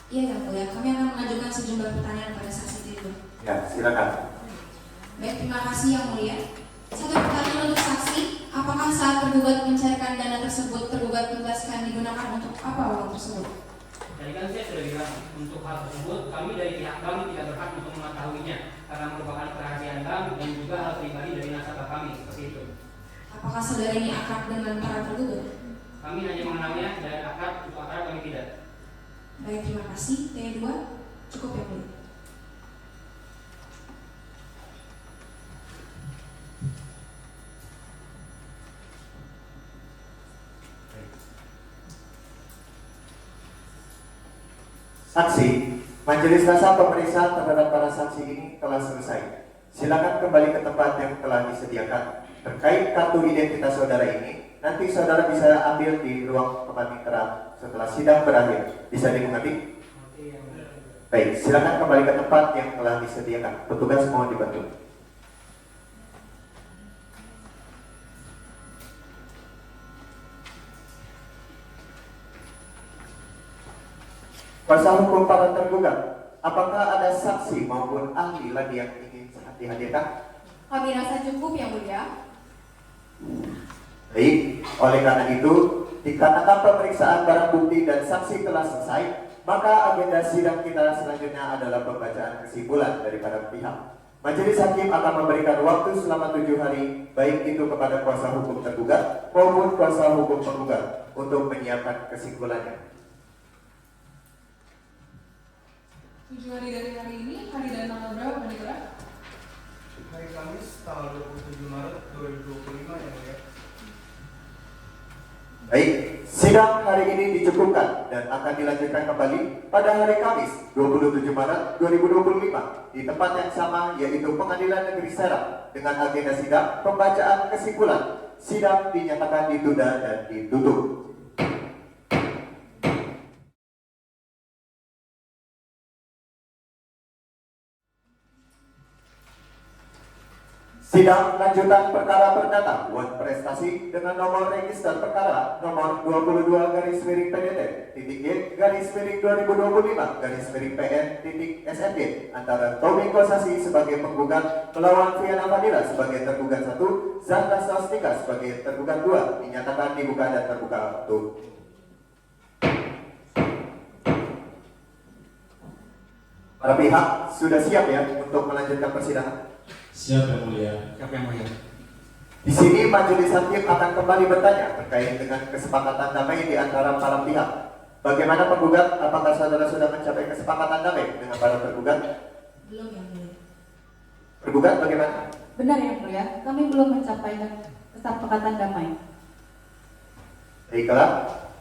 Iya, yang mulia, kami akan mengajukan sejumlah pertanyaan pada saksi T2. Ya, silakan. Baik, terima kasih yang mulia. Satu pertanyaan untuk saksi, apakah saat tergugat mencairkan dana tersebut, tergugat menjelaskan digunakan untuk apa uang tersebut? Tadi kan saya sudah bilang, untuk hal tersebut kami dari pihak bank tidak berhak untuk mengetahuinya karena merupakan kerahasiaan bank dan juga hal pribadi dari nasabah kami, seperti itu. Apakah saudara ini akrab dengan para tergugat? Kami hanya mengenalnya dan akrab, untuk akrab kami tidak. Baik, terima kasih. T2, cukup yang mulia. Saksi, majelis rasa pemeriksaan terhadap para saksi ini telah selesai. Silakan kembali ke tempat yang telah disediakan. Terkait kartu identitas saudara ini, nanti saudara bisa ambil di ruang kepaniteraan setelah sidang berakhir. Bisa dimengerti? Baik, silakan kembali ke tempat yang telah disediakan. Petugas mohon dibantu. Kuasa hukum para tergugat, apakah ada saksi maupun ahli lagi yang ingin dihadirkan? Kami rasa cukup yang mulia. Baik, oleh karena itu, dikarenakan pemeriksaan barang bukti dan saksi telah selesai, maka agenda sidang kita selanjutnya adalah pembacaan kesimpulan daripada pihak. Majelis hakim akan memberikan waktu selama 7 hari, baik itu kepada kuasa hukum tergugat maupun kuasa hukum penggugat. untuk menyiapkan kesimpulannya. 7 hari dari hari ini, hari dan tanggal berapa Pak Diklat? Hari Kamis tanggal 27 Maret 2025 yang mulia. Baik, sidang hari ini dicukupkan dan akan dilanjutkan kembali pada hari Kamis 27 Maret 2025 di tempat yang sama, yaitu Pengadilan Negeri Serang, dengan agenda sidang pembacaan kesimpulan. Sidang dinyatakan ditunda dan ditutup. Sidang lanjutan perkara perdata buat prestasi dengan nomor register perkara nomor 22-2025-PN-2025-PN-SND antara Tommy Kosasi sebagai penggugat melawan Viana Fadila sebagai tergugat 1, Zahra Swastika sebagai tergugat 2 dinyatakan dibuka dan terbuka untuk para pihak. Sudah siap ya untuk melanjutkan persidangan? Siap Yang Mulia. Siapa yang mulia? Di sini majelis hakim akan kembali bertanya terkait dengan kesepakatan damai di antara para pihak. Bagaimana penggugat? Apakah saudara sudah mencapai kesepakatan damai dengan para tergugat? Belum Yang Mulia. Tergugat bagaimana? Benar Yang Mulia, kami belum mencapai kesepakatan damai. Baiklah,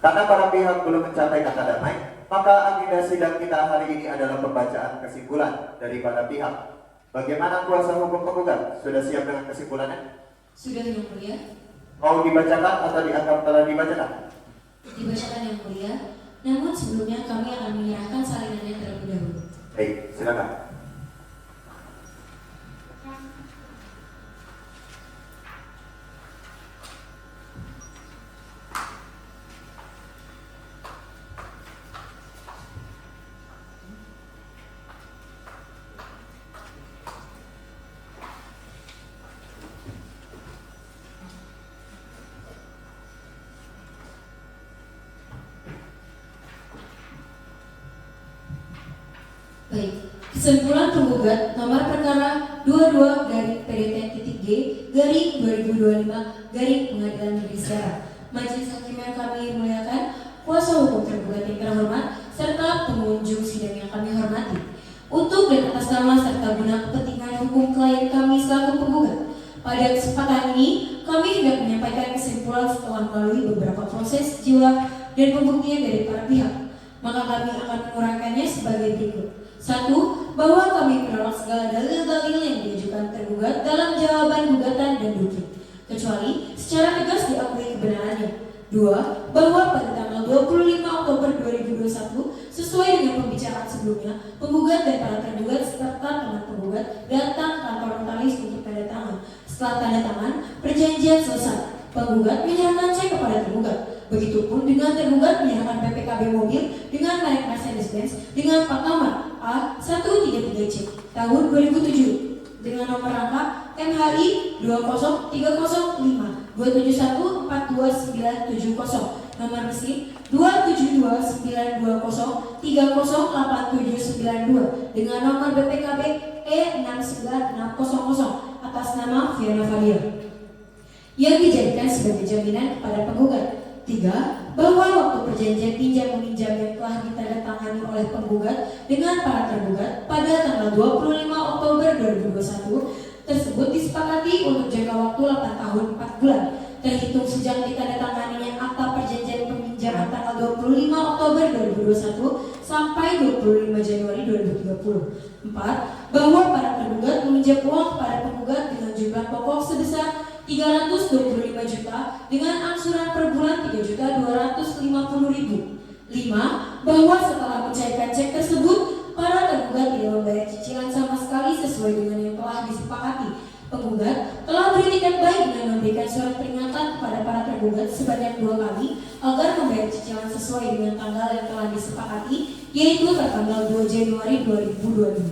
karena para pihak belum mencapai kata damai, maka agenda sidang kita hari ini adalah pembacaan kesimpulan dari para pihak. Bagaimana kuasa hukum penggugat? Sudah siap dengan kesimpulannya? Sudah Yang Mulia. Mau dibacakan atau dianggap telah dibacakan? Dibacakan Yang Mulia. Namun sebelumnya kami akan menyerahkan salinannya terlebih dahulu. Baik, silakan. Baik, kesimpulan penggugat nomor perkara 22-G/2025-Pengadilan Negeri Serang. Majelis hakim yang kami muliakan, kuasa hukum tergugat yang terhormat, serta pengunjung sidang yang kami hormati. Untuk dan atas nama serta guna kepentingan hukum klien kami selaku penggugat, pada kesempatan ini kami hendak menyampaikan kesimpulan setelah melalui beberapa proses jiwa dan pembuktian dari para pihak. Maka kami akan mengurangkannya sebagai berikut. 1. Bahwa kami menolak segala dalil-dalil yang diajukan tergugat dalam jawaban gugatan dan dukti, kecuali secara tegas diakui kebenarannya. 2. Bahwa pada tanggal 25 Oktober 2021, sesuai dengan pembicaraan sebelumnya, penggugat dan para tergugat serta teman penggugat datang ke kantor notaris untuk tanda tangan. Setelah tanda tangan, perjanjian selesai. Penggugat menyerahkan cek kepada tergugat. Begitupun dengan tergugat menyerahkan PPKB mobil dengan merek Mercedes-Benz dengan plat nomor A133C tahun 2007 dengan nomor rangka MHI 20305 2714270, nomor mesin 2729203087792 dengan nomor BPKB E69600 atas nama Viana Fadila yang dijadikan sebagai jaminan kepada penggugat. 3. Bahwa waktu perjanjian pinjam meminjam yang telah ditandatangani oleh penggugat dengan para tergugat pada tanggal 25 Oktober 2021 tersebut disepakati untuk jangka waktu 8 tahun 4 bulan terhitung sejak ditandatanganinya akta perjanjian peminjaman tanggal 25 Oktober 2021 sampai 25 Januari 2030. 4. Bahwa para tergugat meminjam uang kepada penggugat dengan jumlah pokok sebesar 325 juta dengan angsuran per bulan 3.250.000. 5. Bahwa setelah mencairkan cek tersebut, para tergugat tidak membayar cicilan sama sekali sesuai dengan yang telah disepakati. Penggugat telah beritikat baik dengan memberikan surat peringatan kepada para tergugat sebanyak 2 kali agar membayar cicilan sesuai dengan tanggal yang telah disepakati, yaitu tertanggal 2 Januari 2025.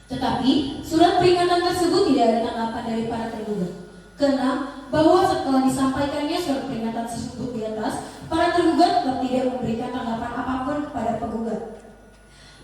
Tetapi surat peringatan tersebut tidak ada tanggapan dari para tergugat. Keenam, bahwa setelah disampaikannya surat peringatan tersebut di atas, para tergugat tidak memberikan tanggapan apapun kepada penggugat.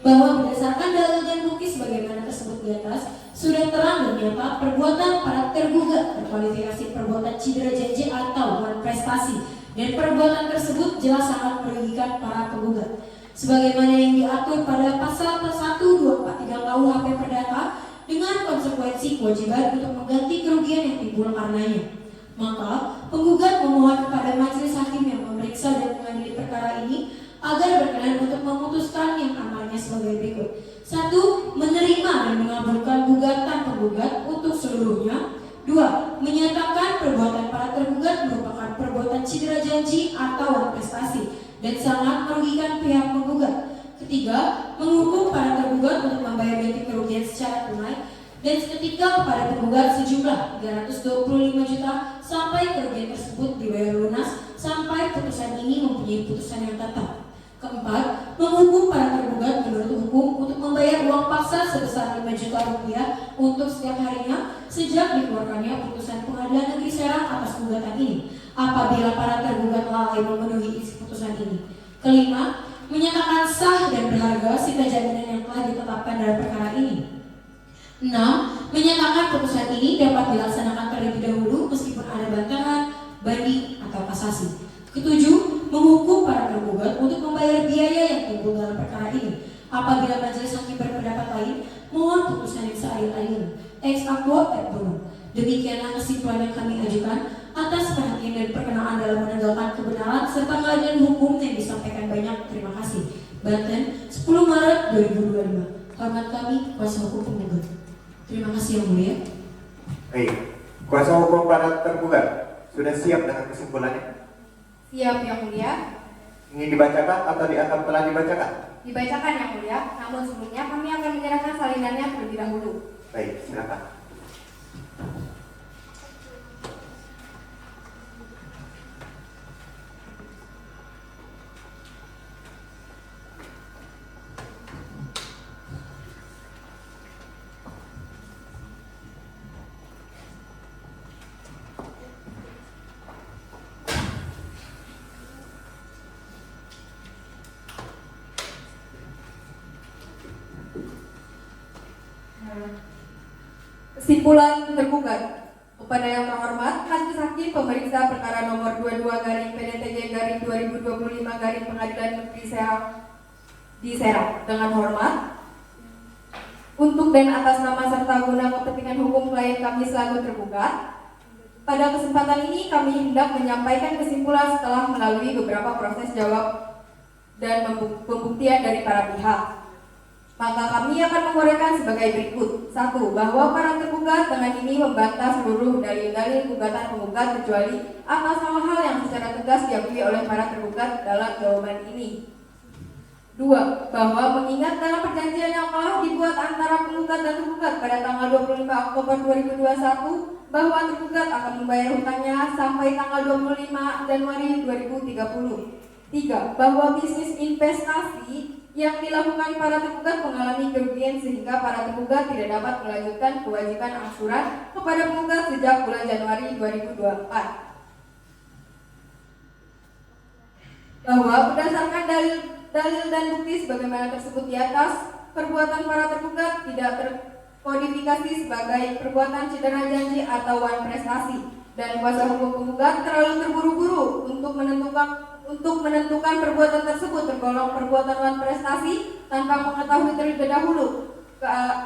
Bahwa berdasarkan dalil dan bukti sebagaimana tersebut di atas, sudah terang dan nyata perbuatan para tergugat berkualifikasi perbuatan cedera janji atau prestasi dan perbuatan tersebut jelas sangat merugikan para penggugat. Sebagaimana yang diatur pada pasal 1243 KUHP Perdata dengan konsekuensi kewajiban untuk mengganti kerugian yang timbul karenanya. Maka, penggugat memohon kepada majelis hakim yang memeriksa dan mengadili perkara ini agar berkenan untuk memutuskan yang amarnya sebagai berikut. 1. Menerima dan mengabulkan gugatan penggugat untuk seluruhnya. 2. Menyatakan perbuatan para tergugat merupakan perbuatan cedera janji atau prestasi dan sangat merugikan pihak penggugat. 3. Menghukum para tergugat untuk membayar ganti kerugian secara tunai dan seketika kepada penggugat sejumlah 325 juta sampai kerugian tersebut dibayar lunas sampai putusan ini mempunyai putusan yang tetap. 4. Menghukum para tergugat menurut hukum untuk membayar uang paksa sebesar 5 juta rupiah untuk setiap harinya sejak dikeluarkannya putusan Pengadilan Negeri Serang atas gugatan ini apabila para tergugat lalai memenuhi isi putusan ini. 5. Menyatakan sah dan berharga sita jaminan yang telah ditetapkan dalam perkara ini. 6. Menyatakan putusan ini dapat dilaksanakan terlebih dahulu meskipun ada bantahan, banding atau kasasi. 7. Menghukum para tergugat untuk membayar biaya yang timbul dalam perkara ini. Apabila majelis hakim berpendapat lain, mohon putusan yang seadil-adilnya. Ex aequo et bono. Demikianlah kesimpulan yang kami ajukan atas perhatian dan perkenaan dalam menegakkan kebenaran serta keadilan hukum yang disampaikan banyak. Terima kasih. Banten, 10 Maret 2025. Hormat kami, kuasa hukum penggugat. Terima kasih yang mulia. Baik, kuasa hukum para tergugat sudah siap dengan kesimpulannya? Siap yang mulia. Ingin dibacakan atau dianggap telah dibacakan? Dibacakan yang mulia, namun sebelumnya kami akan menyerahkan salinannya terlebih dahulu. Baik, silakan. Kesimpulan tergugat. Kepada yang terhormat, Majelis Hakim Pemeriksa Perkara Nomor 22/PDTG/2025 Pengadilan Negeri Serang di Serang. Dengan hormat, untuk dan atas nama serta guna kepentingan hukum klien kami selaku tergugat, pada kesempatan ini kami hendak menyampaikan kesimpulan setelah melalui beberapa proses jawab dan pembuktian dari para pihak. Maka kami akan menguraikan sebagai berikut. 1. Bahwa para tergugat dengan ini membantah seluruh dalil-dalil gugatan penggugat kecuali atas hal-hal yang secara tegas diakui oleh para tergugat dalam jawaban ini. 2. Bahwa mengingat dalam perjanjian yang telah dibuat antara penggugat dan tergugat pada tanggal 25 Oktober 2021 bahwa tergugat akan membayar hutangnya sampai tanggal 25 Januari 2030. 3. Bahwa bisnis investasi yang dilakukan para tergugat mengalami kerugian sehingga para tergugat tidak dapat melanjutkan kewajiban angsuran kepada penggugat sejak bulan Januari 2024. Bahwa berdasarkan dalil dan bukti sebagaimana tersebut di atas, perbuatan para tergugat tidak terkodifikasi sebagai perbuatan cedera janji atau wan prestasi, dan kuasa hukum penggugat terlalu terburu-buru untuk menentukan perbuatan tersebut tergolong perbuatan wan prestasi tanpa mengetahui terlebih dahulu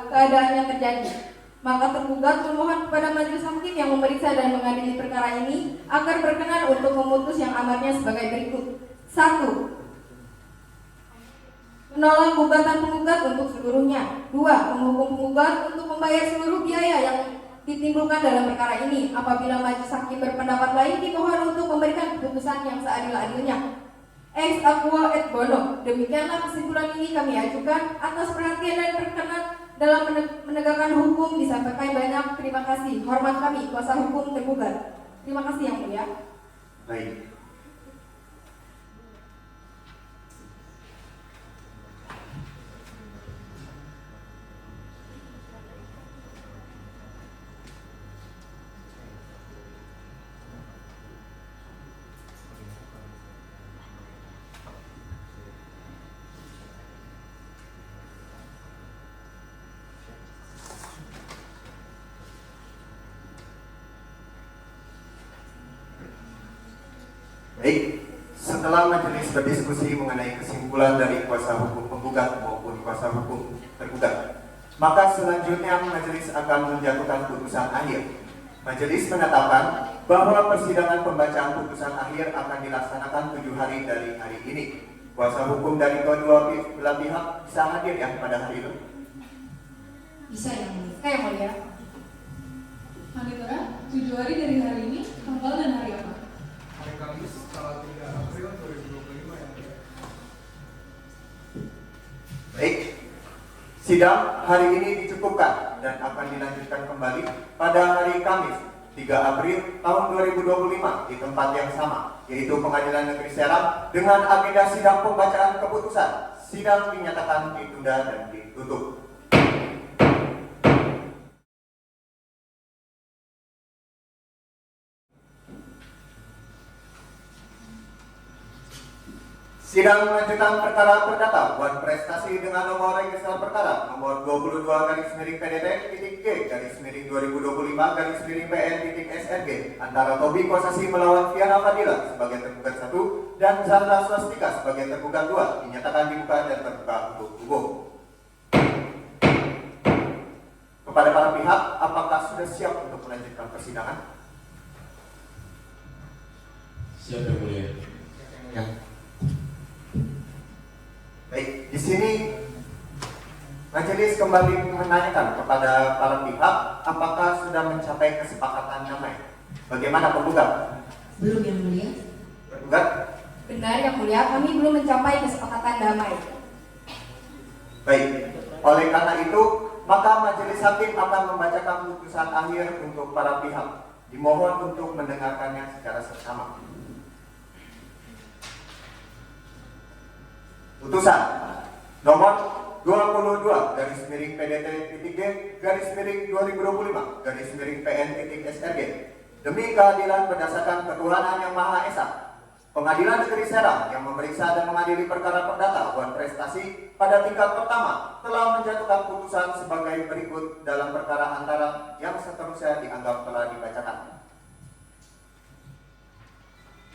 keadaan yang terjadi. Maka tergugat memohon kepada majelis hakim yang memeriksa dan mengadili perkara ini agar berkenan untuk memutus yang amarnya sebagai berikut. 1. Menolak gugatan penggugat untuk seluruhnya. 2. Menghukum penggugat untuk membayar seluruh biaya yang ditimbulkan dalam perkara ini. Apabila majelis hakim berpendapat lain, dimohon untuk memberikan keputusan yang seadil-adilnya. Ex aequo et bono. Demikianlah kesimpulan ini kami ajukan atas perhatian dan perkenan dalam menegakkan hukum disampaikan banyak. Terima kasih. Hormat kami, kuasa hukum tergugat. Terima kasih yang mulia. Baik. Baik, setelah majelis berdiskusi mengenai kesimpulan dari kuasa hukum penggugat maupun kuasa hukum tergugat, maka selanjutnya majelis akan menjatuhkan putusan akhir. Majelis menetapkan bahwa persidangan pembacaan putusan akhir akan dilaksanakan 7 hari dari hari ini. Kuasa hukum dari kedua belah pihak bisa hadir ya pada hari itu? Bisa yang mulia. Yang mulia. Panitera, 7 hari dari hari ini, tanggal dan hari apa? Hari Kamis, tanggal 3 April 2025 yang mulia. Baik, sidang hari ini dicukupkan dan akan dilanjutkan kembali pada hari Kamis 3 April tahun 2025 di tempat yang sama, yaitu Pengadilan Negeri Serang dengan agenda sidang pembacaan keputusan. Sidang dinyatakan ditunda dan ditutup. Sidang lanjutan perkara perdata buat prestasi dengan nomor register perkara nomor 22/PDT-G/2025/PN-SRG antara Tobi Kosasi melawan Fiana Fadila sebagai tergugat 1 dan Zahra Swastika sebagai tergugat 2 dinyatakan dibuka dan terbuka untuk umum. Kepada para pihak, apakah sudah siap untuk melanjutkan persidangan? Siap yang mulia. Ya. Baik, di sini majelis kembali menanyakan kepada para pihak apakah sudah mencapai kesepakatan damai. Bagaimana penggugat? Belum yang mulia. Penggugat? Benar yang mulia, kami belum mencapai kesepakatan damai. Baik, oleh karena itu maka majelis hakim akan membacakan putusan akhir untuk para pihak. Dimohon untuk mendengarkannya secara seksama. Putusan nomor 22/PDT-G/2025/PN-SRG demi keadilan berdasarkan ketuhanan yang Maha Esa. Pengadilan Negeri Serang yang memeriksa dan mengadili perkara perdata buat prestasi pada tingkat pertama telah menjatuhkan putusan sebagai berikut dalam perkara antara yang seterusnya dianggap telah dibacakan.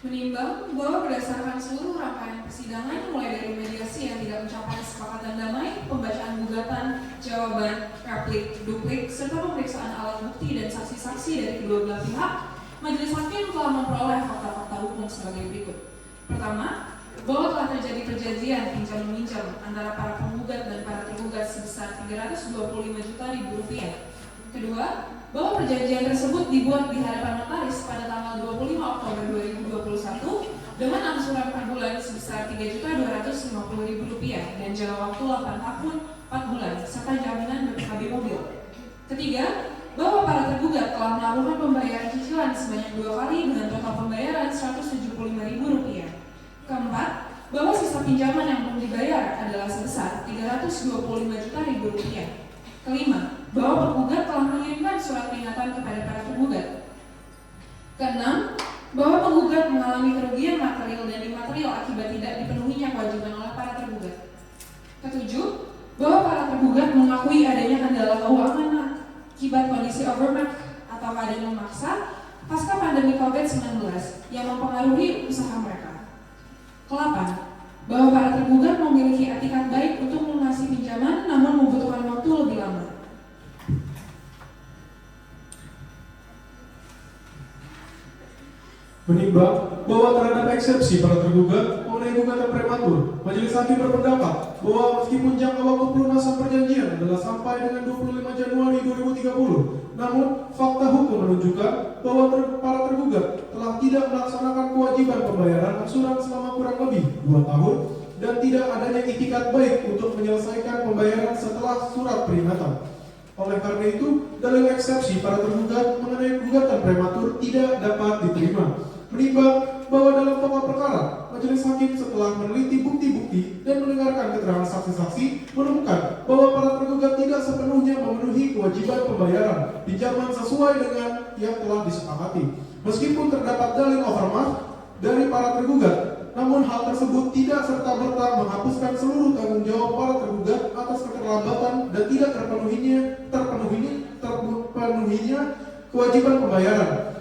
Menimbang bahwa berdasarkan seluruh rangkaian persidangan mulai dari mediasi yang tidak mencapai kesepakatan damai, pembacaan gugatan, jawaban, replik, duplik, serta pemeriksaan alat bukti dan saksi-saksi dari kedua belah pihak, majelis hakim telah memperoleh fakta-fakta hukum sebagai berikut. Pertama, bahwa telah terjadi perjanjian pinjam-meminjam antara para penggugat dan para tergugat sebesar Rp325 juta. Kedua, bahwa perjanjian tersebut dibuat di hadapan notaris pada tanggal 25 Oktober 2021 dengan angsuran per bulan sebesar Rp3.250.000 dan jangka waktu 8 tahun 4 bulan serta jaminan BPKB mobil. Ketiga, bahwa para tergugat telah melakukan pembayaran cicilan sebanyak 2 kali dengan total pembayaran Rp175.000. Keempat, bahwa sisa pinjaman yang belum dibayar adalah sebesar Rp325 juta. Kelima, bahwa penggugat telah mengirimkan surat peringatan kepada para tergugat. Keenam, bahwa penggugat mengalami kerugian material dan imaterial akibat tidak dipenuhinya kewajiban oleh para tergugat. Ketujuh, bahwa para tergugat mengakui adanya kendala keuangan akibat kondisi overmark atau keadaan memaksa pasca pandemi COVID-19 yang mempengaruhi usaha mereka. Ke-8, bahwa para tergugat memiliki etikat baik untuk melunasi pinjaman namun membutuhkan waktu lebih lama. Menimbang bahwa terhadap eksepsi para tergugat mengenai gugatan prematur, majelis hakim berpendapat bahwa meskipun jangka waktu pelunasan perjanjian adalah sampai dengan 25 Januari 2030, namun fakta hukum menunjukkan bahwa para tergugat telah tidak melaksanakan kewajiban pembayaran angsuran selama kurang lebih 2 tahun dan tidak adanya itikat baik untuk menyelesaikan pembayaran setelah surat peringatan. Oleh karena itu, dalil eksepsi para tergugat mengenai gugatan prematur tidak dapat diterima. Menimbang bahwa dalam pokok perkara, majelis hakim setelah meneliti bukti-bukti dan mendengarkan keterangan saksi-saksi menemukan bahwa para tergugat tidak sepenuhnya memenuhi kewajiban pembayaran pinjaman sesuai dengan yang telah disepakati. Meskipun terdapat dalil overmark dari para tergugat, namun hal tersebut tidak serta-merta menghapuskan seluruh tanggung jawab para tergugat atas keterlambatan dan tidak terpenuhinya kewajiban pembayaran.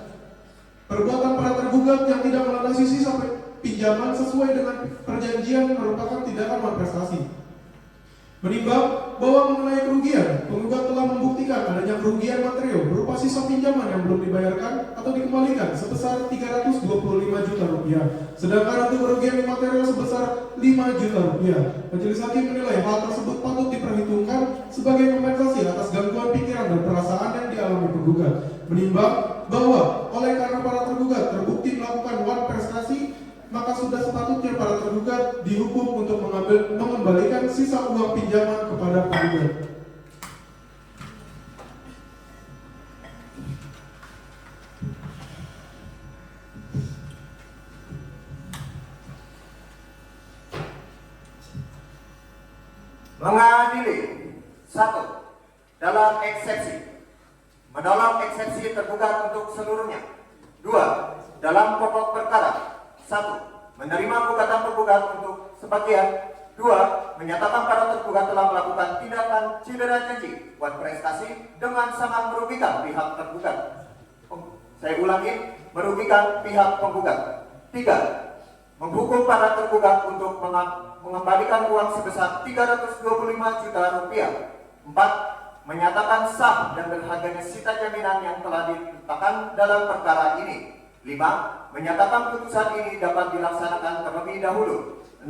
Perbuatan para tergugat tergugat yang tidak melunasi sisa pinjaman sesuai dengan perjanjian merupakan tindakan malprestasi. Menimbang bahwa mengenai kerugian, penggugat telah membuktikan adanya kerugian material berupa sisa pinjaman yang belum dibayarkan atau dikembalikan sebesar 325 juta rupiah. Sedangkan untuk kerugian material sebesar 5 juta rupiah. Majelis hakim menilai hal tersebut patut diperhitungkan sebagai kompensasi atas gangguan pikiran dan perasaan yang dialami penggugat. Menimbang bahwa oleh karena para tergugat terbukti melakukan malprestasi, maka sudah sepatutnya para tergugat dihukum untuk mengembalikan sisa uang pinjaman kepada penggugat. Mengadili 1. Dalam eksepsi, menolak eksepsi tergugat untuk seluruhnya. 2. Dalam pokok perkara, 1. Menerima gugatan tergugat untuk sebagian. 2. Menyatakan para tergugat telah melakukan tindakan cedera janji buat prestasi dengan sangat merugikan pihak tergugat. Saya ulangi, merugikan pihak penggugat. 3. Menghukum para tergugat untuk mengembalikan uang sebesar 325 juta rupiah. 4. Menyatakan sah dan berharganya sita jaminan yang telah ditetapkan dalam perkara ini. 5. Menyatakan putusan ini dapat dilaksanakan terlebih dahulu. 6.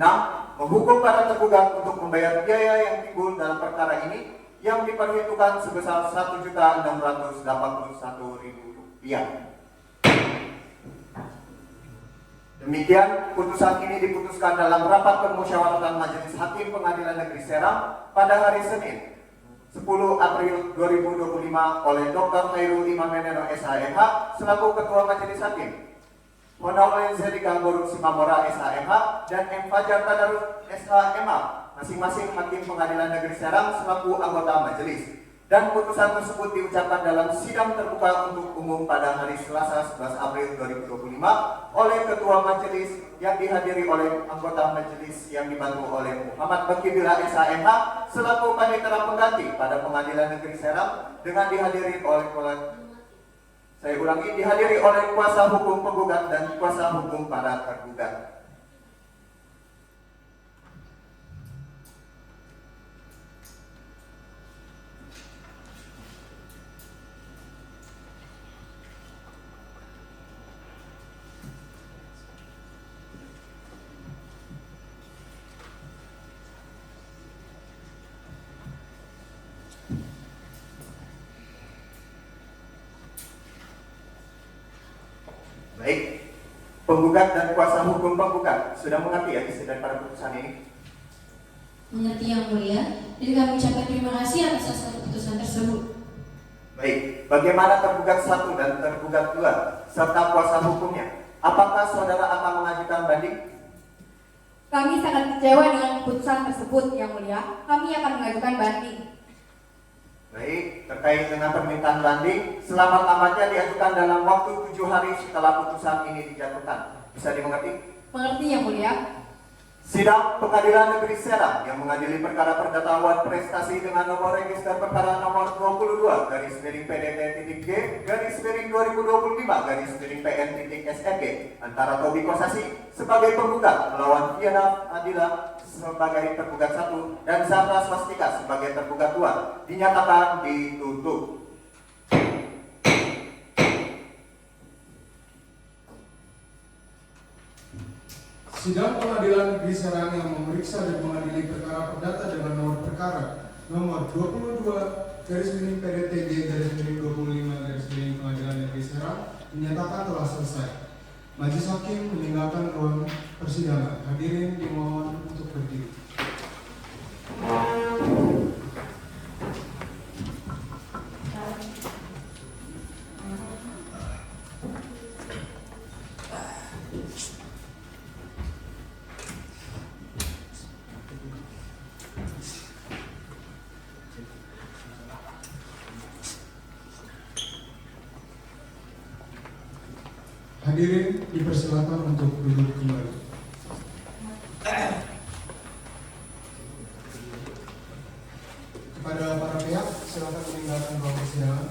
Menghukum para tergugat untuk membayar biaya yang timbul dalam perkara ini yang diperhitungkan sebesar Rp1.681.000. Demikian putusan ini diputuskan dalam rapat permusyawaratan Majelis Hakim Pengadilan Negeri Serang pada hari Senin 10 April 2025 oleh Dr. Khairul Imam Meneno SHMH selaku Ketua Majelis Hakim, Honorable Zedika Goruk Simamora SHMH dan M. Fajar Tadarus SHMH masing-masing Hakim Pengadilan Negeri Serang selaku anggota majelis. Dan putusan tersebut diucapkan dalam sidang terbuka untuk umum pada hari Selasa 11 April 2025 oleh Ketua Majelis yang dihadiri oleh anggota majelis yang dibantu oleh Muhammad Bakibila SHMH selaku panitera pengganti pada Pengadilan Negeri Serang dengan dihadiri oleh kuasa hukum penggugat dan kuasa hukum para tergugat. Baik, penggugat dan kuasa hukum penggugat sudah mengerti ya isi daripada putusan ini? Mengerti Yang Mulia, jadi kami ucapkan terima kasih atas keputusan tersebut. Baik, bagaimana tergugat 1 dan tergugat 2 serta kuasa hukumnya? Apakah saudara akan mengajukan banding? Kami sangat kecewa dengan keputusan tersebut, Yang Mulia. Kami akan mengajukan banding. Baik, terkait dengan permintaan banding, selamat-lambatnya diajukan dalam waktu 7 hari setelah putusan ini dijatuhkan. Bisa dimengerti? Mengerti, Yang Mulia. Sidang Pengadilan Negeri Serang yang mengadili perkara perdata prestasi dengan nomor register perkara nomor 22/22/2025/PN.SRG antara Tobi Kosasi sebagai penggugat melawan Fiana Adila sebagai tergugat 1 dan Zahra Swastika sebagai tergugat 2 dinyatakan ditutup. Sidang Pengadilan Negeri Serang yang memeriksa dan mengadili perkara perdata dengan nomor perkara nomor 22/PDTG/25/Pengadilan Negeri Serang dinyatakan telah selesai. Majelis Hakim meninggalkan ruang persidangan. Hadirin dimohon untuk berdiri. Hadirin dipersilakan untuk duduk kembali. Kepada para pihak, silakan meninggalkan ruang persidangan.